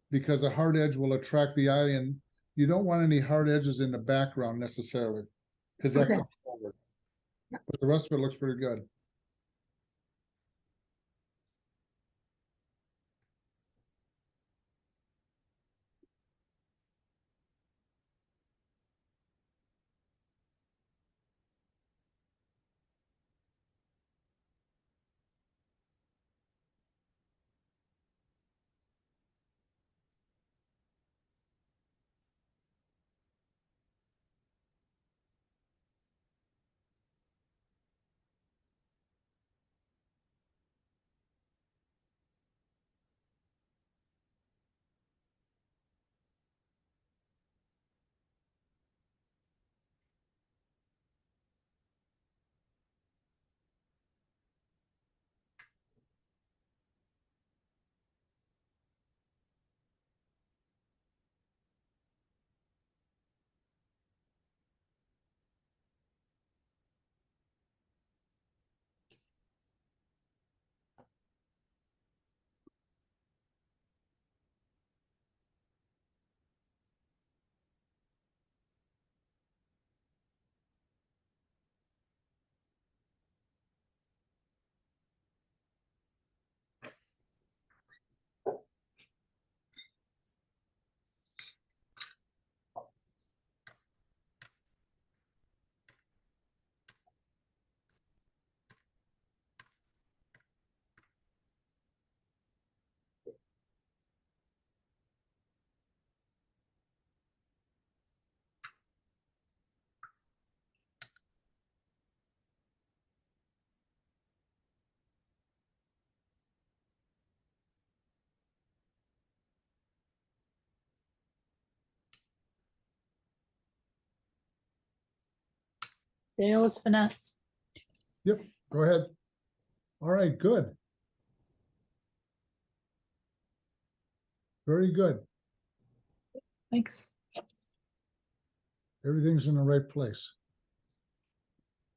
because a hard edge will attract the eye, and you don't want any hard edges in the background necessarily because that Okay. comes forward. But the rest of it looks pretty good. Dale, it's finesse. Yep, go ahead. All right, good. Very good. Thanks. Everything's in the right place.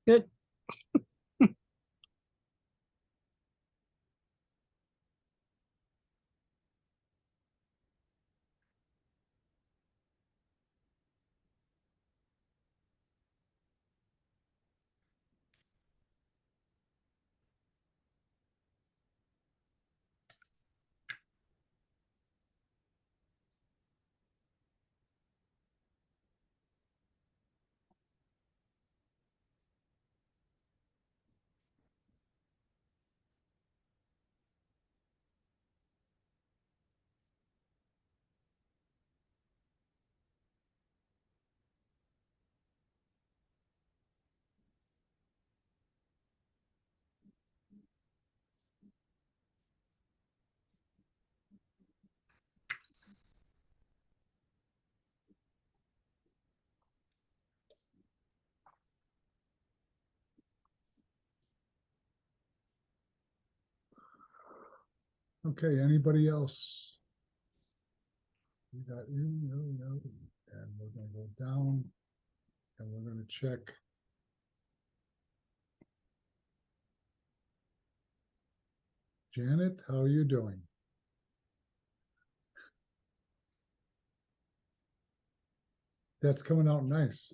Good. Okay, anybody else? We got in, and we're gonna go down, and we're gonna check. Janet, how are you doing? That's coming out nice.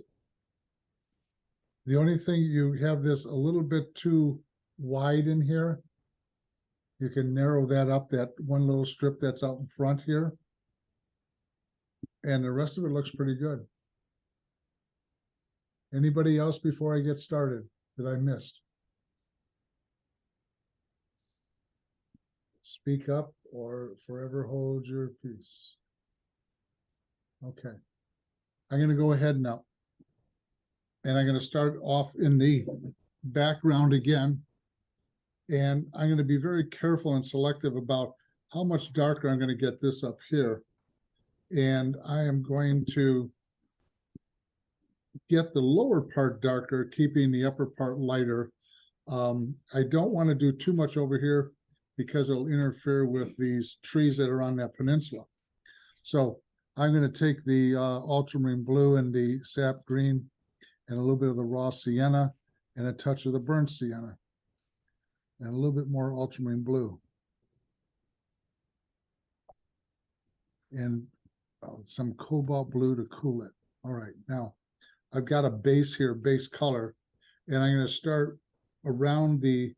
The only thing, you have this a little bit too wide in here. You can narrow that up, that one little strip that's out in front here. And the rest of it looks pretty good. Anybody else before I get started that I missed? Speak up or forever hold your peace. Okay. I'm going to go ahead now. And I'm going to start off in the background again. And I'm going to be very careful and selective about how much darker I'm going to get this up here. And I am going to get the lower part darker, keeping the upper part lighter. I don't want to do too much over here because it'll interfere with these trees that are on that peninsula. So I'm going to take the ultramarine blue and the sap green and a little bit of the raw sienna and a touch of the burnt sienna and a little bit more ultramarine blue. And some cobalt blue to cool it. All right, now I've got a base here, base color, and I'm going to start around the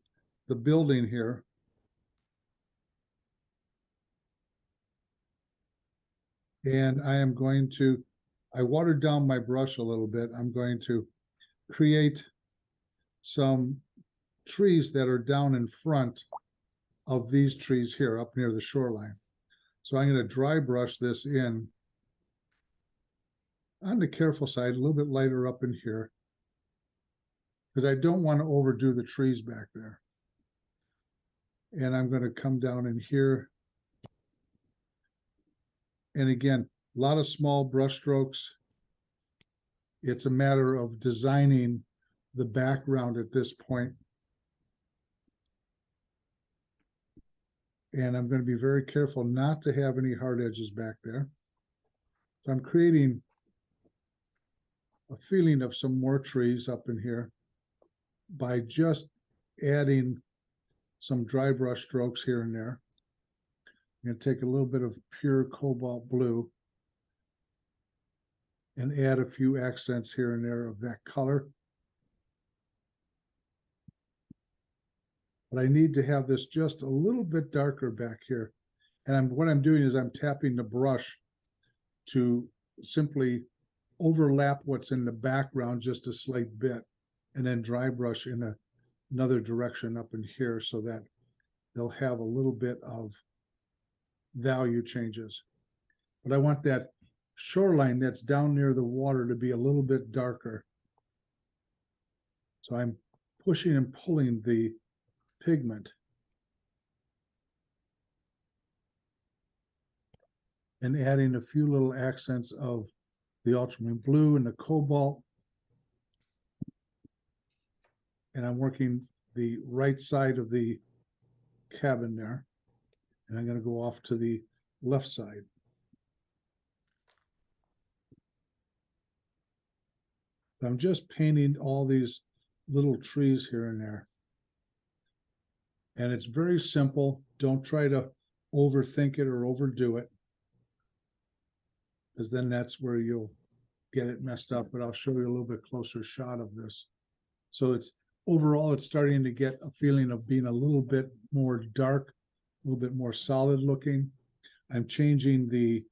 building here. And I am going to, I watered down my brush a little bit. I'm going to create some trees that are down in front of these trees here up near the shoreline. So I'm going to dry brush this in on the careful side, a little bit lighter up in here, because I don't want to overdo the trees back there. And I'm going to come down in here. And again, a lot of small brush strokes. It's a matter of designing the background at this point. And I'm going to be very careful not to have any hard edges back there. So I'm creating a feeling of some more trees up in here by just adding some dry brush strokes here and there. I'm going to take a little bit of pure cobalt blue and add a few accents here and there of that color. But I need to have this just a little bit darker back here. And what I'm doing is I'm tapping the brush to simply overlap what's in the background just a slight bit, and then dry brush in another direction up in here so that they'll have a little bit of value changes. But I want that shoreline that's down near the water to be a little bit darker. So I'm pushing and pulling the pigment and adding a few little accents of the ultramarine blue and the cobalt. And I'm working the right side of the cabin there. And I'm going to go off to the left side. I'm just painting all these little trees here and there. And it's very simple. Don't try to overthink it or overdo it, because then that's where you'll get it messed up. But I'll show you a little bit closer shot of this. So it's overall, it's starting to get a feeling of being a little bit more dark, a little bit more solid looking. I'm changing the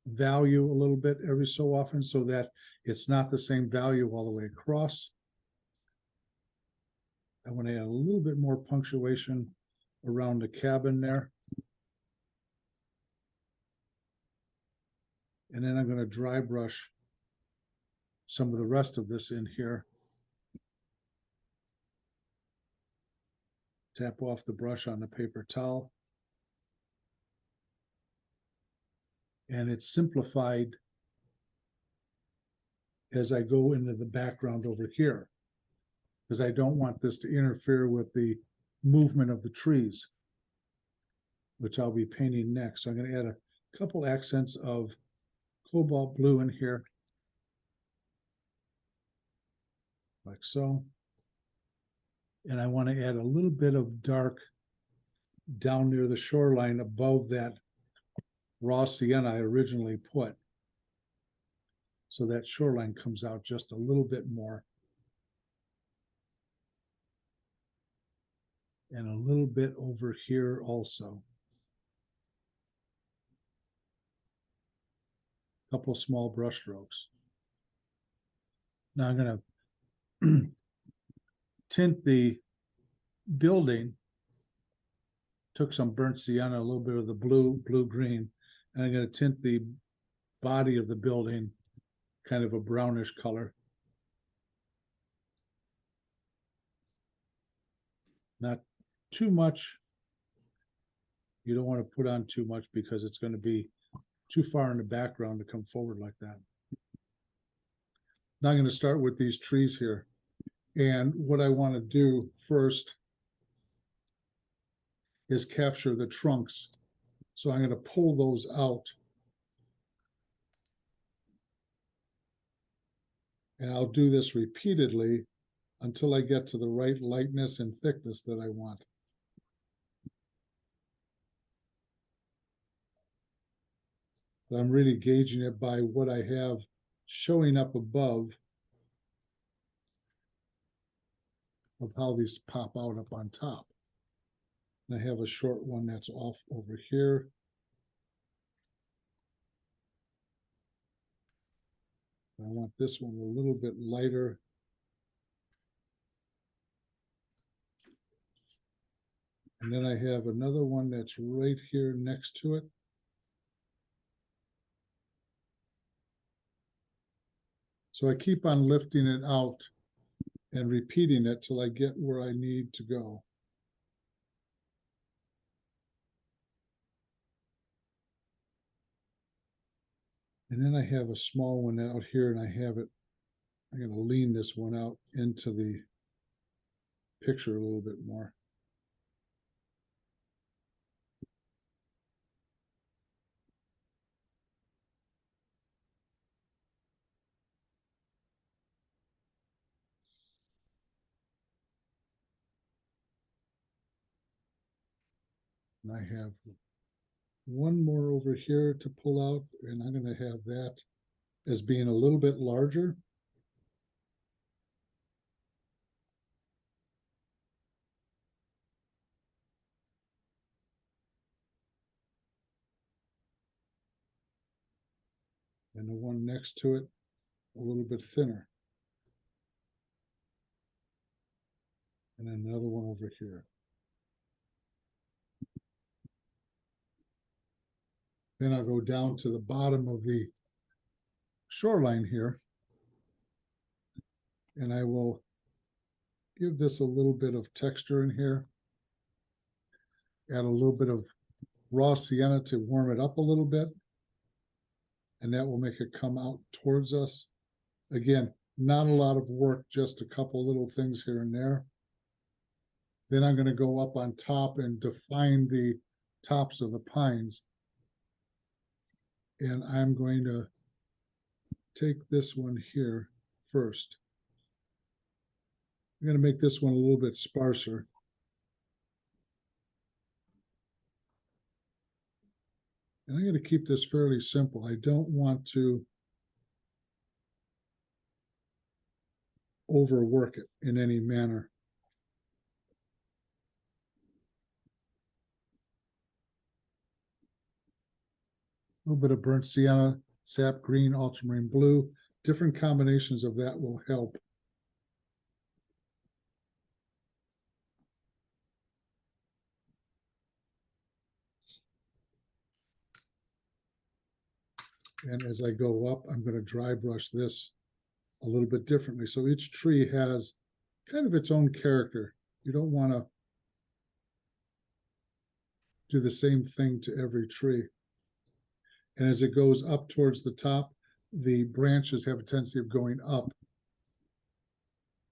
value a little bit every so often so that it's not the same value all the way across. I want to add a little bit more punctuation around the cabin there. And then I'm going to dry brush some of the rest of this in here. Tap off the brush on the paper towel. And it's simplified as I go into the background over here, because I don't want this to interfere with the movement of the trees, which I'll be painting next. So I'm going to add a couple accents of cobalt blue in here. Like so. And I want to add a little bit of dark down near the shoreline above that raw sienna I originally put. So that shoreline comes out just a little bit more. And a little bit over here also. Couple small brush strokes. Now I'm going to tint the building. Took some burnt sienna, a little bit of the blue-green, and I'm going to tint the body of the building kind of a brownish color. Not too much. You don't want to put on too much because it's going to be too far in the background to come forward like that. Now I'm going to start with these trees here. And what I want to do first is capture the trunks. So I'm going to pull those out. And I'll do this repeatedly until I get to the right lightness and thickness that I want. So I'm really gauging it by what I have showing up above of how these pop out up on top. And I have a short one that's off over here. I want this one a little bit lighter. And then I have another one that's right here next to it. So I keep on lifting it out and repeating it till I get where I need to go. And then I have a small one out here, and I have it, I'm going to lean this one out into the picture a little bit more. And I have one more over here to pull out, and I'm going to have that as being a little bit larger. And the one next to it a little bit thinner. And then another one over here. Then I'll go down to the bottom of the shoreline here. And I will give this a little bit of texture in here. Add a little bit of raw sienna to warm it up a little bit. And that will make it come out towards us. Again, not a lot of work, just a couple little things here and there. Then I'm going to go up on top and define the tops of the pines. And I'm going to take this one here first. I'm going to make this one a little bit sparser. And I'm going to keep this fairly simple. I don't want to overwork it in any manner. A little bit of burnt sienna, sap green, ultramarine blue. Different combinations of that will help. And as I go up, I'm going to dry brush this a little bit differently. So each tree has kind of its own character. You don't want to do the same thing to every tree. And as it goes up towards the top, the branches have a tendency of going up,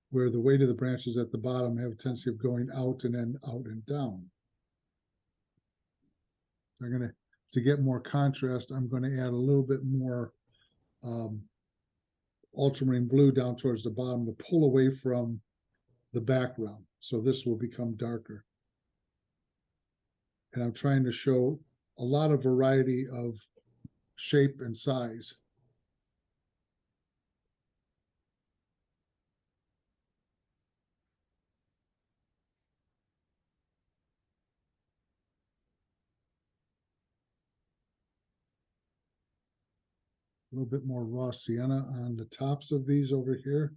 where the weight of the branches at the bottom have a tendency of going out and then out and down. I'm going to to get more contrast, I'm going to add a little bit more ultramarine blue down towards the bottom to pull away from the background. So this will become darker. And I'm trying to show a lot of variety of shape and size. A little bit more raw sienna on the tops of these over here.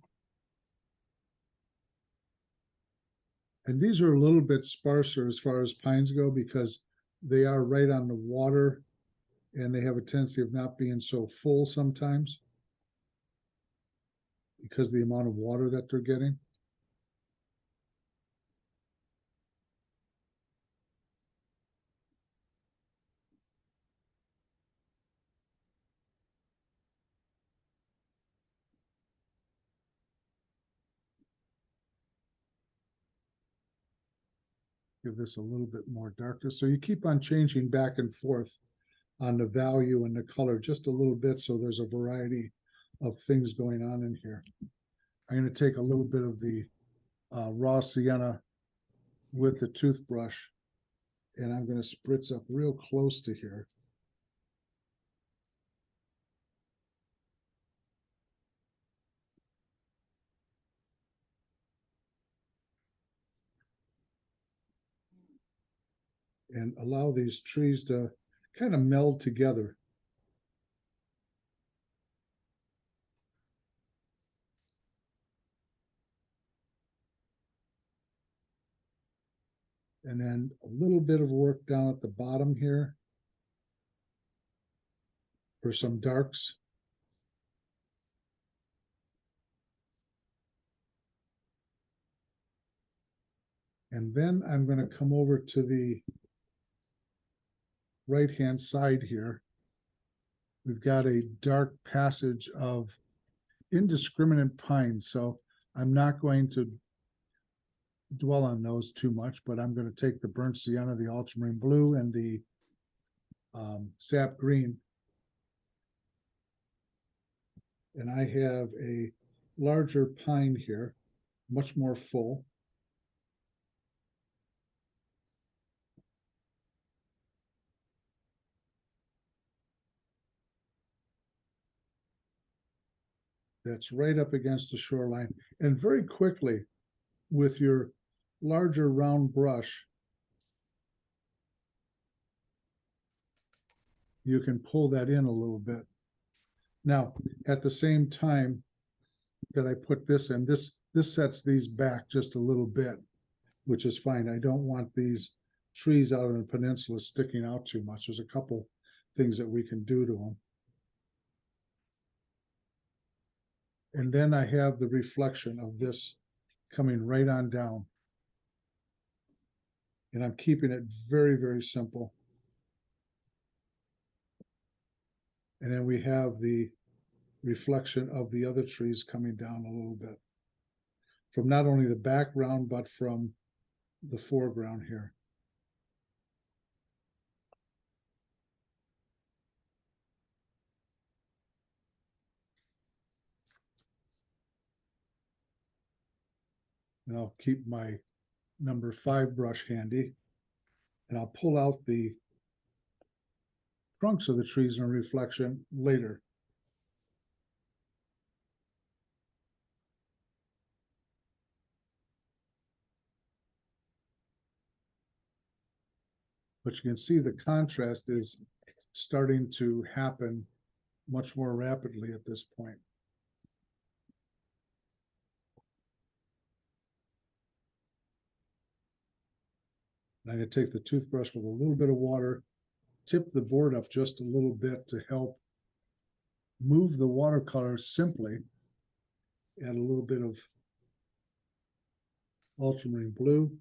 And these are a little bit sparser as far as pines go because they are right on the water and they have a tendency of not being so full sometimes because of the amount of water that they're getting. Give this a little bit more darker. So you keep on changing back and forth on the value and the color just a little bit so there's a variety of things going on in here. I'm going to take a little bit of the raw sienna with the toothbrush and I'm going to spritz up real close to here. And allow these trees to kind of meld together. And then a little bit of work down at the bottom here for some darks. And then I'm going to come over to the right-hand side here. We've got a dark passage of indiscriminate pine, so I'm not going to dwell on those too much, but I'm going to take the burnt sienna, the ultramarine blue, and the sap green. And I have a larger pine here, much more full. That's right up against the shoreline. And very quickly, with your larger round brush, you can pull that in a little bit. Now, at the same time that I put this in, this sets these back just a little bit, which is fine. I don't want these trees out on the peninsula sticking out too much. There's a couple things that we can do to them. And then I have the reflection of this coming right on down. And I'm keeping it very, very simple. And then we have the reflection of the other trees coming down a little bit. From not only the background, but from the foreground here. And I'll keep my number 5 brush handy. And I'll pull out the trunks of the trees in a reflection later. But you can see the contrast is starting to happen much more rapidly at this point. And I'm going to take the toothbrush with a little bit of water, tip the board up just a little bit to help move the watercolor simply. Add a little bit of ultramarine blue.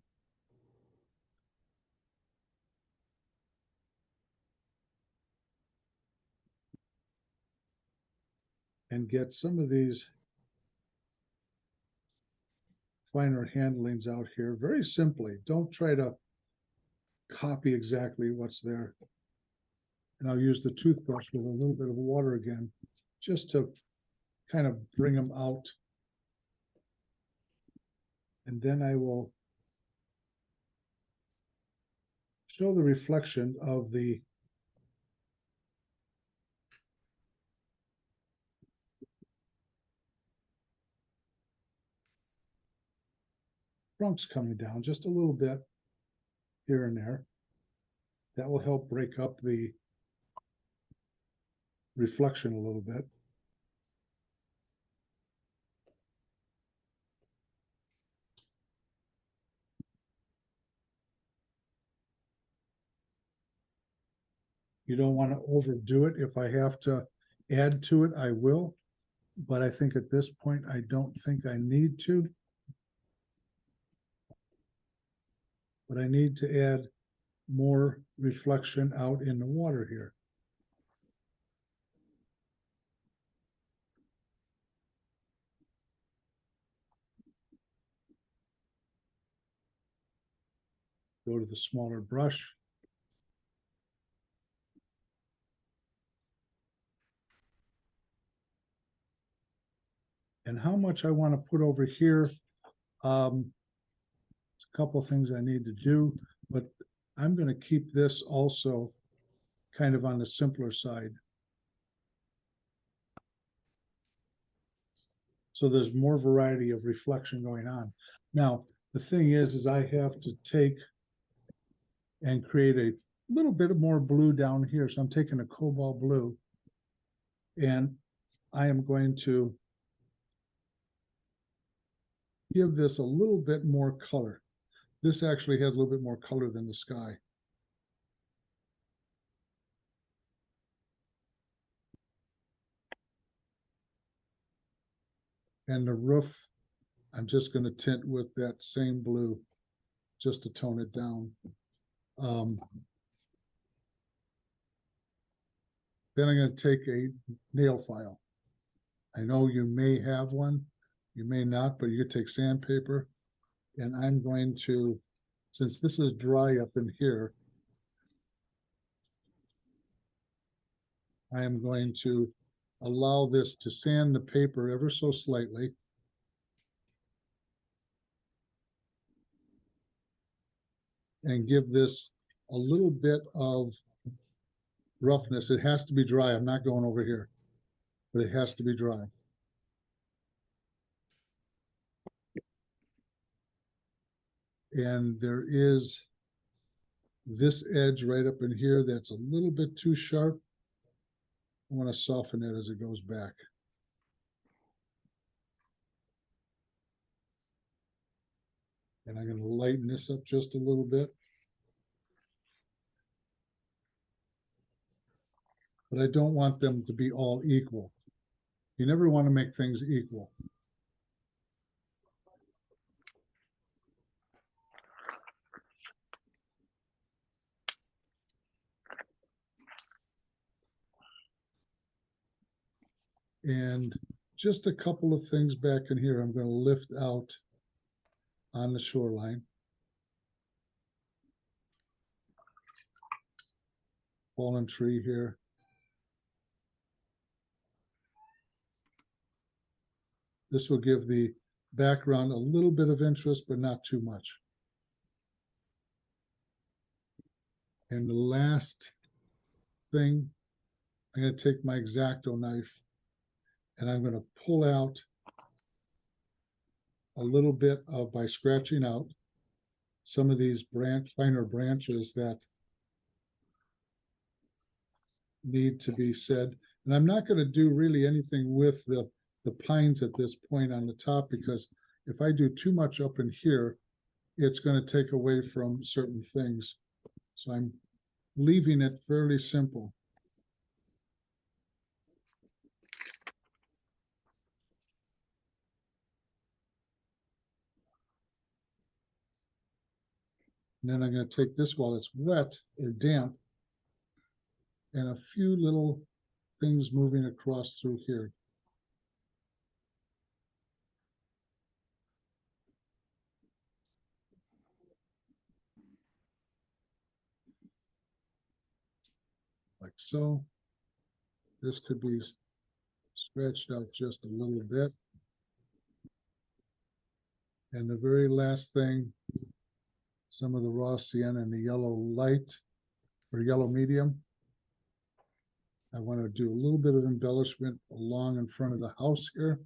And get some of these finer handlings out here very simply. Don't try to copy exactly what's there. And I'll use the toothbrush with a little bit of water again, just to kind of bring them out. And then I will show the reflection of the trunks coming down just a little bit here and there. That will help break up the reflection a little bit. You don't want to overdo it. If I have to add to it, I will. But I think at this point, I don't think I need to. But I need to add more reflection out in the water here. Go to the smaller brush. And how much I want to put over here. A couple of things I need to do, but I'm going to keep this also kind of on the simpler side. So there's more variety of reflection going on. Now, the thing is I have to take and create a little bit more blue down here. So I'm taking a cobalt blue and I am going to give this a little bit more color. This actually has a little bit more color than the sky. And the roof, I'm just going to tint with that same blue just to tone it down. Then I'm going to take a nail file. I know you may have one, you may not, but you could take sandpaper. And I'm going to, since this is dry up in here, I am going to allow this to sand the paper ever so slightly. And give this a little bit of roughness. It has to be dry. I'm not going over here, but it has to be dry. And there is this edge right up in here that's a little bit too sharp. I want to soften it as it goes back. And I'm going to lighten this up just a little bit. But I don't want them to be all equal. You never want to make things equal. And just a couple of things back in here, I'm going to lift out on the shoreline. Fallen tree here. This will give the background a little bit of interest, but not too much. And the last thing, I'm going to take my X-Acto knife and I'm going to pull out a little bit of, by scratching out some of these finer branches that need to be said. And I'm not going to do really anything with the pines at this point on the top, because if I do too much up in here, it's going to take away from certain things. So I'm leaving it fairly simple. And then I'm going to take this while it's wet or damp, and a few little things moving across through here. Like so. This could be scratched out just a little bit. And the very last thing, some of the raw sienna and the yellow light or yellow medium. I want to do a little bit of embellishment along in front of the house here.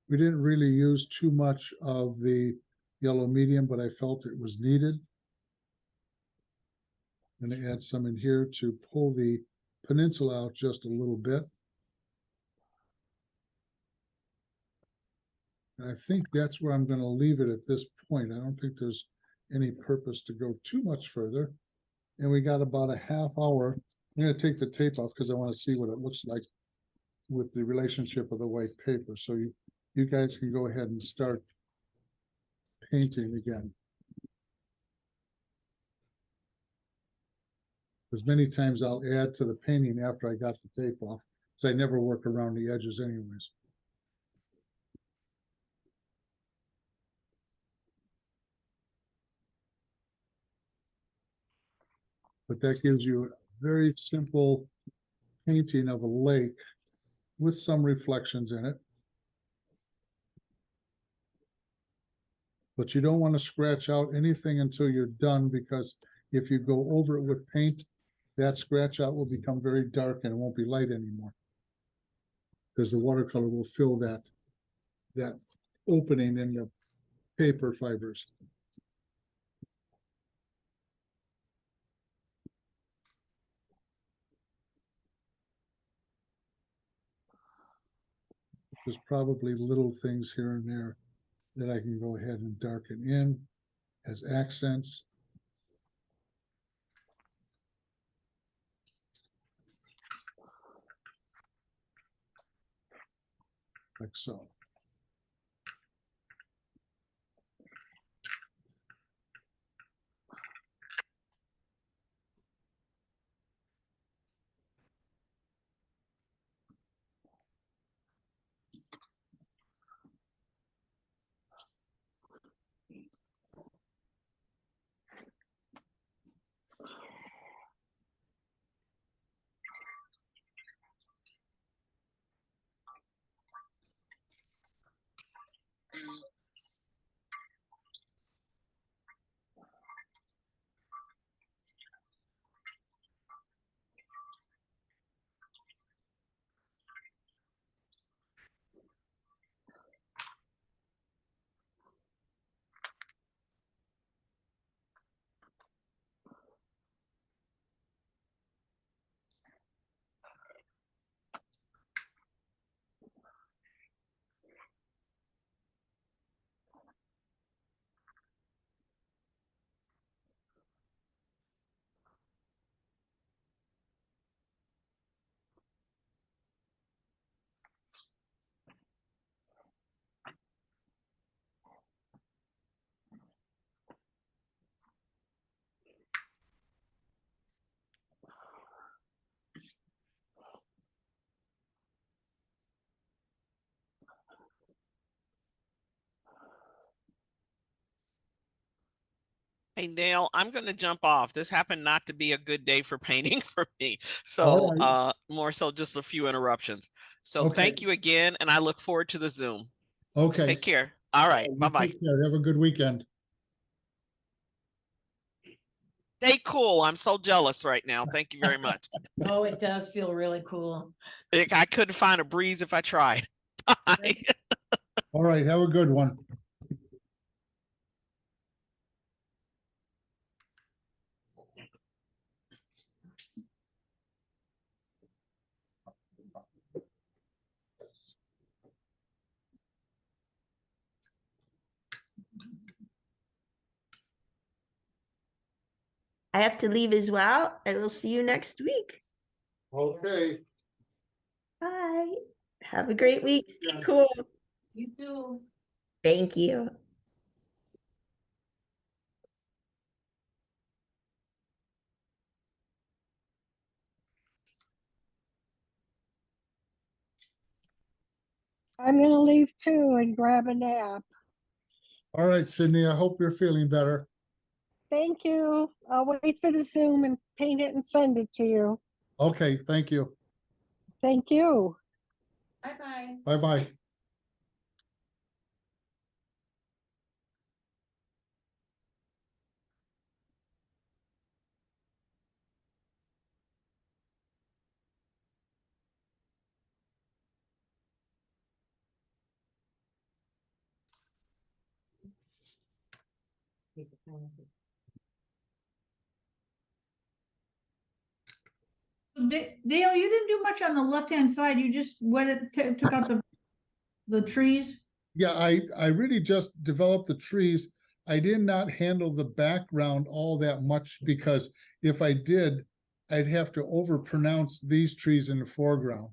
We didn't really use too much of the yellow medium, but I felt it was needed. I'm going to add some in here to pull the peninsula out just a little bit. And I think that's where I'm going to leave it at this point. I don't think there's any purpose to go too much further. And we got about a half hour. I'm going to take the tape off because I want to see what it looks like with the relationship of the white paper. So you guys can go ahead and start painting again. As many times I'll add to the painting after I got the tape off, because I never work around the edges anyways. But that gives you a very simple painting of a lake with some reflections in it. But you don't want to scratch out anything until you're done, because if you go over it with paint, that scratch out will become very dark and it won't be light anymore. Because the watercolor will fill that opening in the paper fibers. There's probably little things here and there that I can go ahead and darken in as accents. Like so. Hey, Dale, I'm going to jump off. This happened not to be a good day for painting for me. All So, right. more so just a few interruptions. So Okay. thank you again, and I look forward to the Zoom. Okay. Take care. All right. You Bye-bye. take care. Have a good weekend. Stay cool. I'm so jealous right now. Thank you very much. Oh, it does feel really cool. I couldn't find a breeze if I tried. Bye. All right. Have a good one. I have to leave as well. I will see you next week. Okay. Bye. Have a great week. Stay cool. You too. Thank you. I'm gonna leave too and grab a nap. All right, Sydney. I hope you're feeling better. Thank you. I'll wait for the Zoom and paint it and send it to you. Okay, thank you. Thank you. Bye-bye. Bye-bye. Dale, you didn't do much on the left-hand side. You just wet it, took out the trees. Yeah, I really just developed the trees. I did not handle the background all that much because if I did, I'd have to overpronounce these trees in the foreground.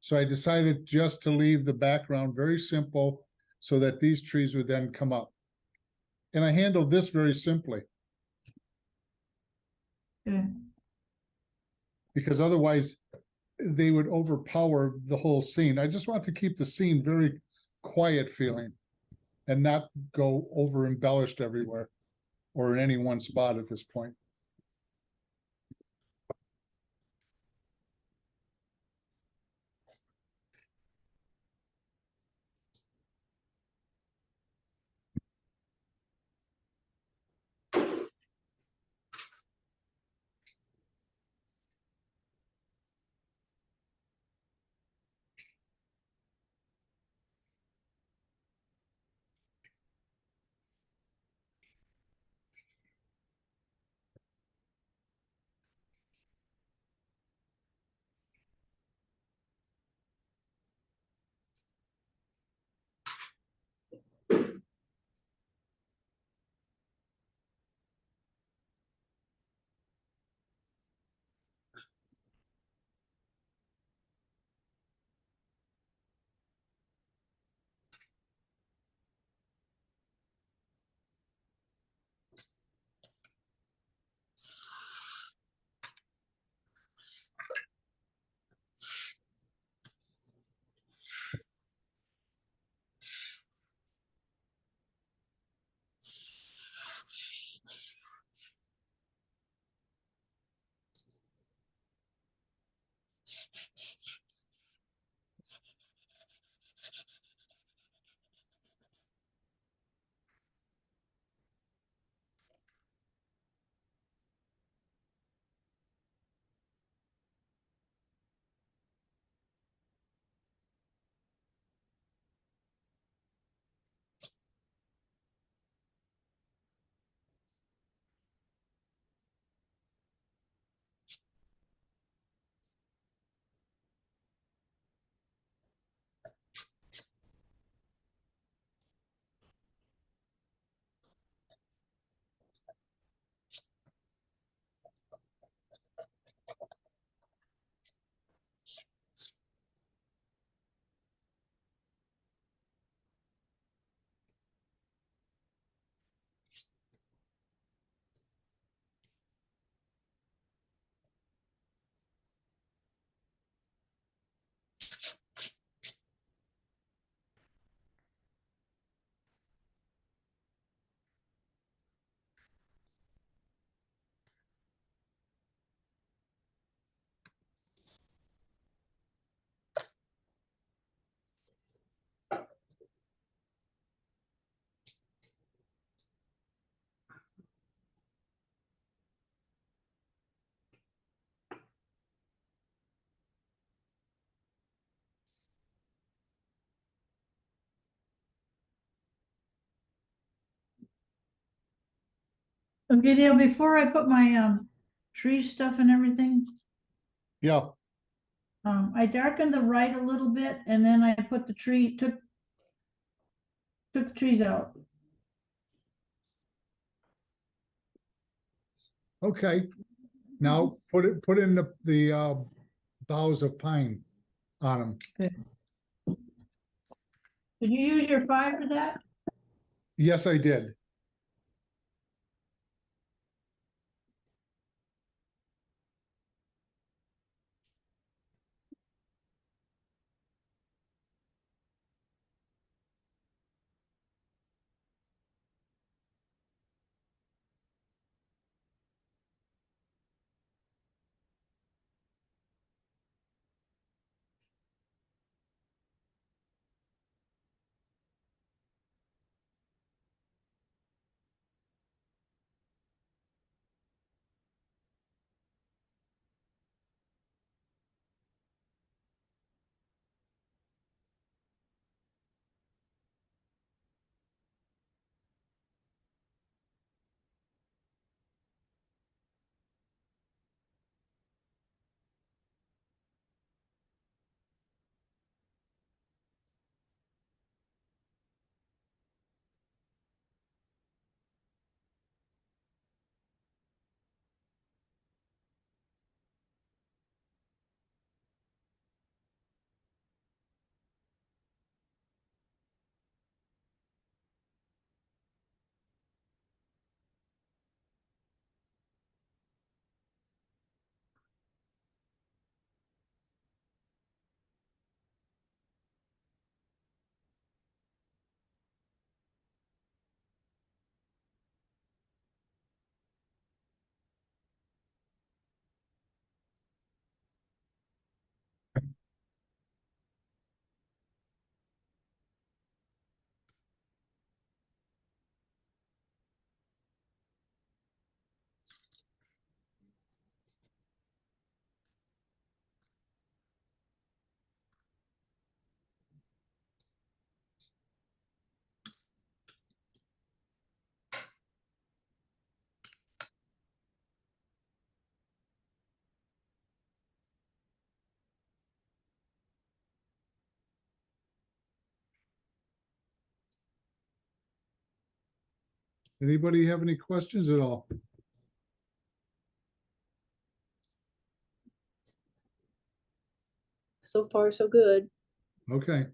So I decided just to leave the background very simple so that these trees would then come up. And I handled this very simply Okay. because otherwise they would overpower the whole scene. I just want to keep the scene very quiet feeling and not go over embellished everywhere or in any one spot at this point. Okay, Dale, before I put my tree stuff and everything, Yeah, I darkened the right a little bit and then I put the tree, took the trees out. okay. Now put in the boughs of pine on them. Did you use your 5 for that? Yes, I did. Anybody have any questions at all? So far, so good. Okay.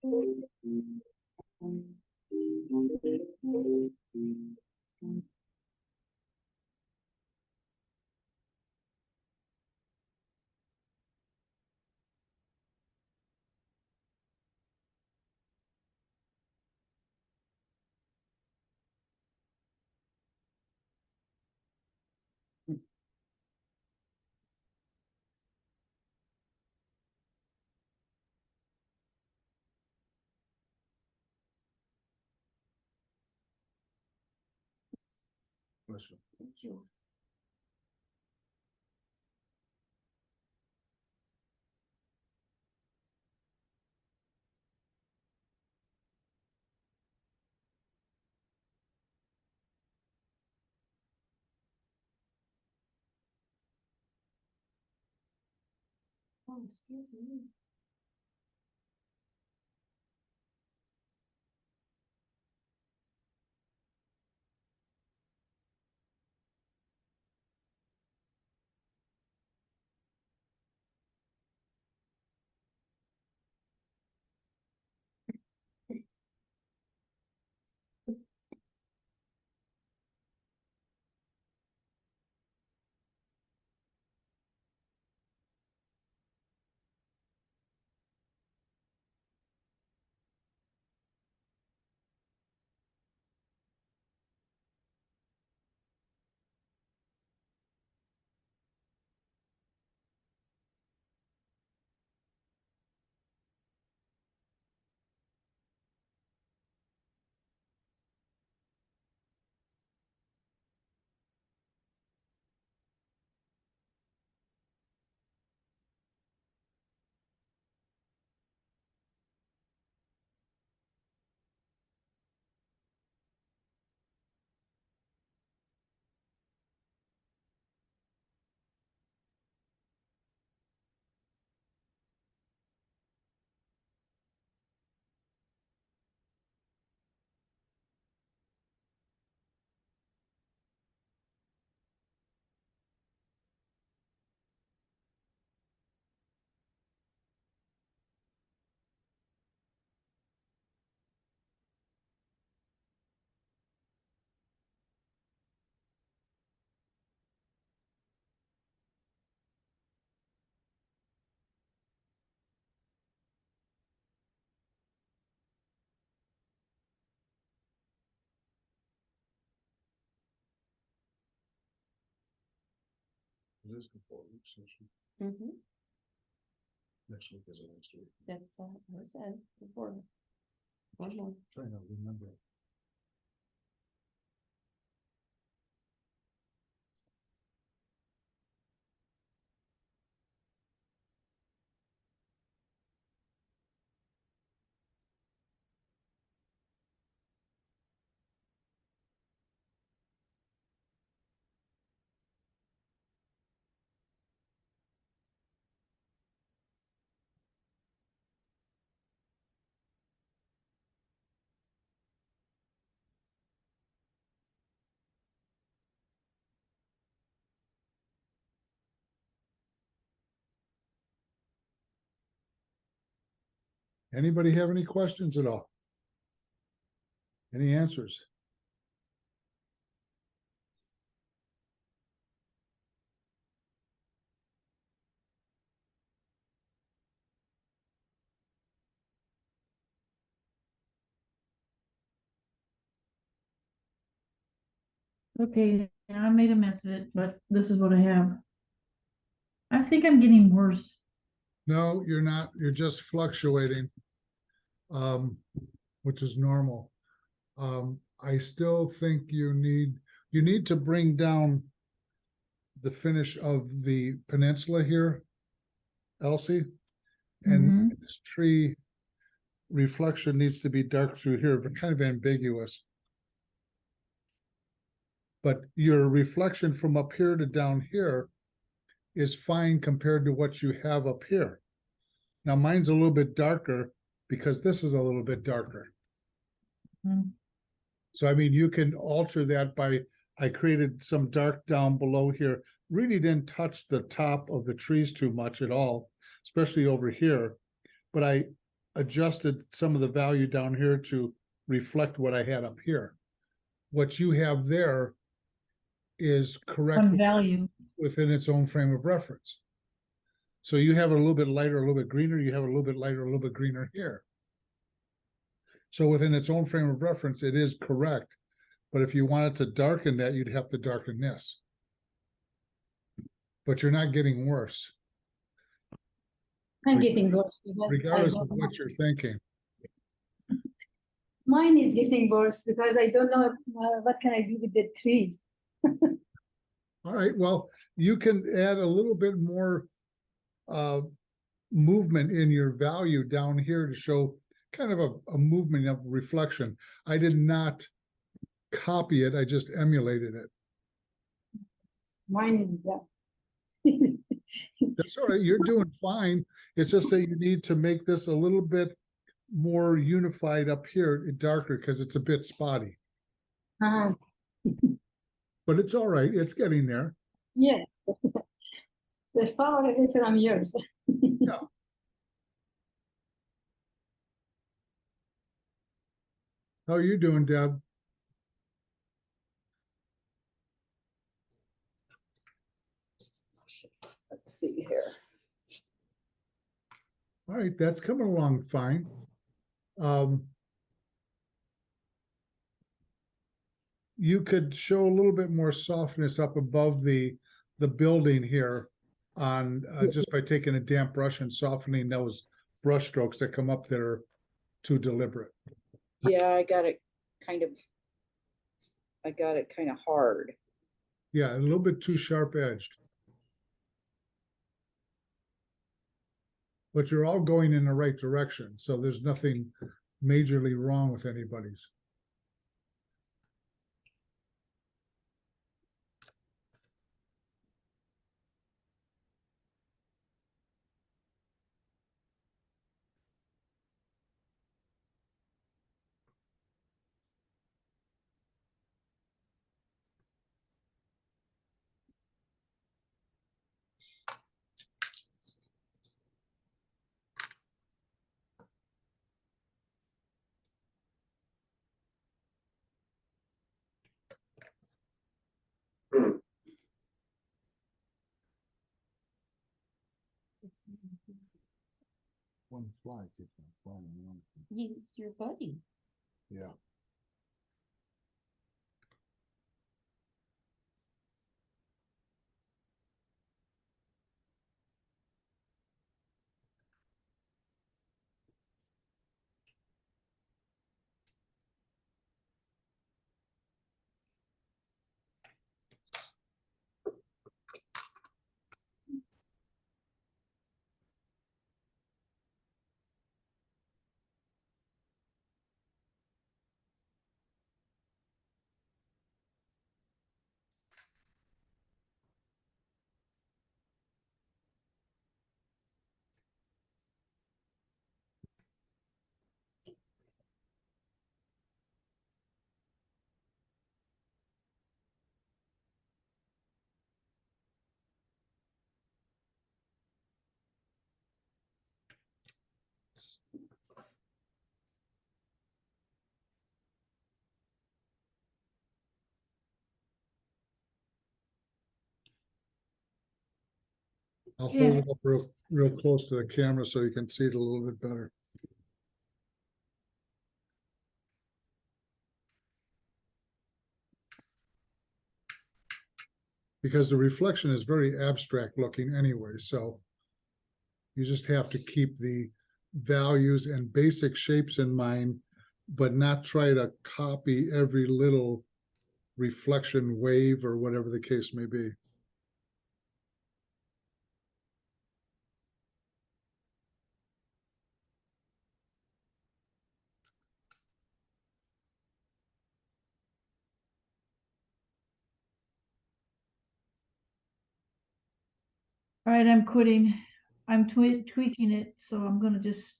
Thank you. Oh, excuse me. This is the 4-week session. Mhm. Next week is the next week. That's what I said before. One more. Trying to remember. Anybody have any questions at all? Any answers? Okay, I made a mess of it, but this is what I have. I think I'm getting worse. No, you're not. You're just fluctuating, which is normal. I still think you need to bring down the finish of the peninsula here, Elsie. And this tree reflection needs to be dark through here, but kind of ambiguous. But your reflection from up here to down here is fine compared to what you have up here. Now mine's a little bit darker because this is a little bit darker. So, I mean, you can alter that by, I created some dark down below here, really didn't touch the top of the trees too much at all, especially over here. But adjusted some of the value down here to reflect what I had up here. What you have there is correct On value. within its own frame of reference. So you have a little bit lighter, a little bit greener, you have a little bit lighter, a little bit greener here. So within its own frame of reference, it is correct. But if you wanted to darken that, you'd have to darken this. But you're not getting worse, I'm getting worse because I regardless don't of know. what you're thinking. Mine is getting worse because I don't know what can I do with the trees. All right, well, you can add a little bit more movement in your value down here to show kind of a movement of reflection. I did not copy it, I just emulated it. Mine is that. That's all right, you're doing fine. It's just that you need to make this a little bit more unified up here, darker, because it's a bit spotty. Uh-huh. But it's all right, it's getting there. Yeah. They're far away from yours. How are you doing, Deb? Let's see here. All right, that's coming along fine. You could show a little bit more softness up above the building here on just by taking a damp brush and softening those brush strokes that come up that are too deliberate. Yeah, I got it kind of hard. Yeah, a little bit too sharp edged. But you're all going in the right direction, so there's nothing majorly wrong with anybody's. One fly keeps on flying. He's your buddy. Yeah. I'll hold it up real close to the camera so you can see it a little bit better. Because the reflection is very abstract looking anyway, so you just have to keep the values and basic shapes in mind, but not try to copy every little reflection wave or whatever the case may be. All right, I'm quitting. I'm tweaking it, so I'm gonna just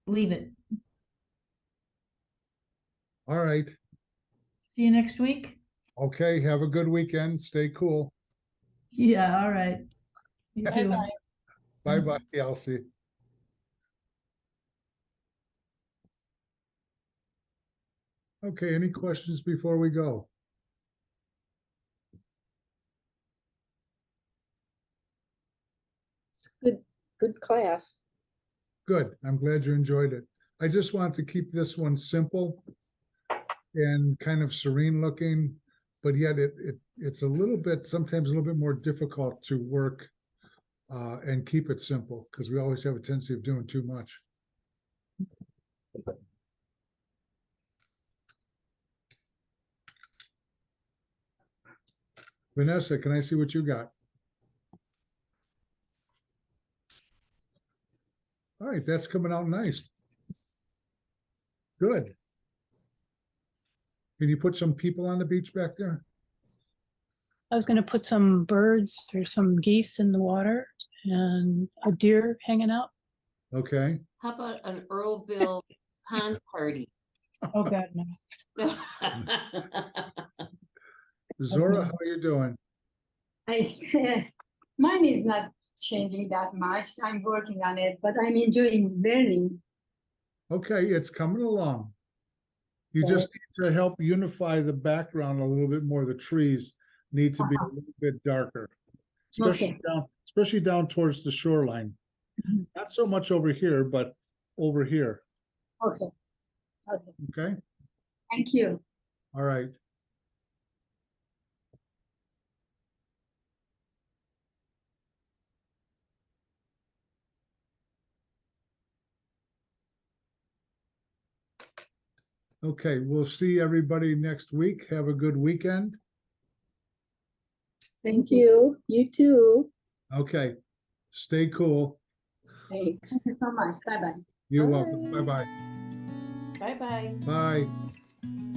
leave it. All right. See you next week. Okay, have a good weekend. Stay cool. Yeah, all right. You too. Bye-bye, Elsie. Okay, any questions before we go? Good class. Good, I'm glad you enjoyed it. I just want to keep this one simple and kind of serene looking, but yet it's a little bit, sometimes a little bit more difficult to work and keep it simple, because we always have a tendency of doing too much. Vanessa, can I see what you got? All right, that's coming out nice. Good. Can you put some people on the beach back there? I was gonna put some birds or some geese in the water and a deer hanging out. Okay. How about an Earlville pond party? Oh, God, no. Zora, how are you doing? Mine is not changing that much. I'm working on it, but I'm enjoying learning. Okay, it's coming along. You just need to help unify the background a little bit more. The trees need to be a little bit darker, especially down towards the shoreline. Mhm. Not so much over here, but over here. Okay. Okay. Okay, Thank you. all right. Okay, we'll see everybody next week. Have a good weekend. Thank you. You too. Okay, stay cool. Thanks. Thank you so much. Bye-bye. You're Bye. welcome. Bye-bye. Bye-bye. Bye.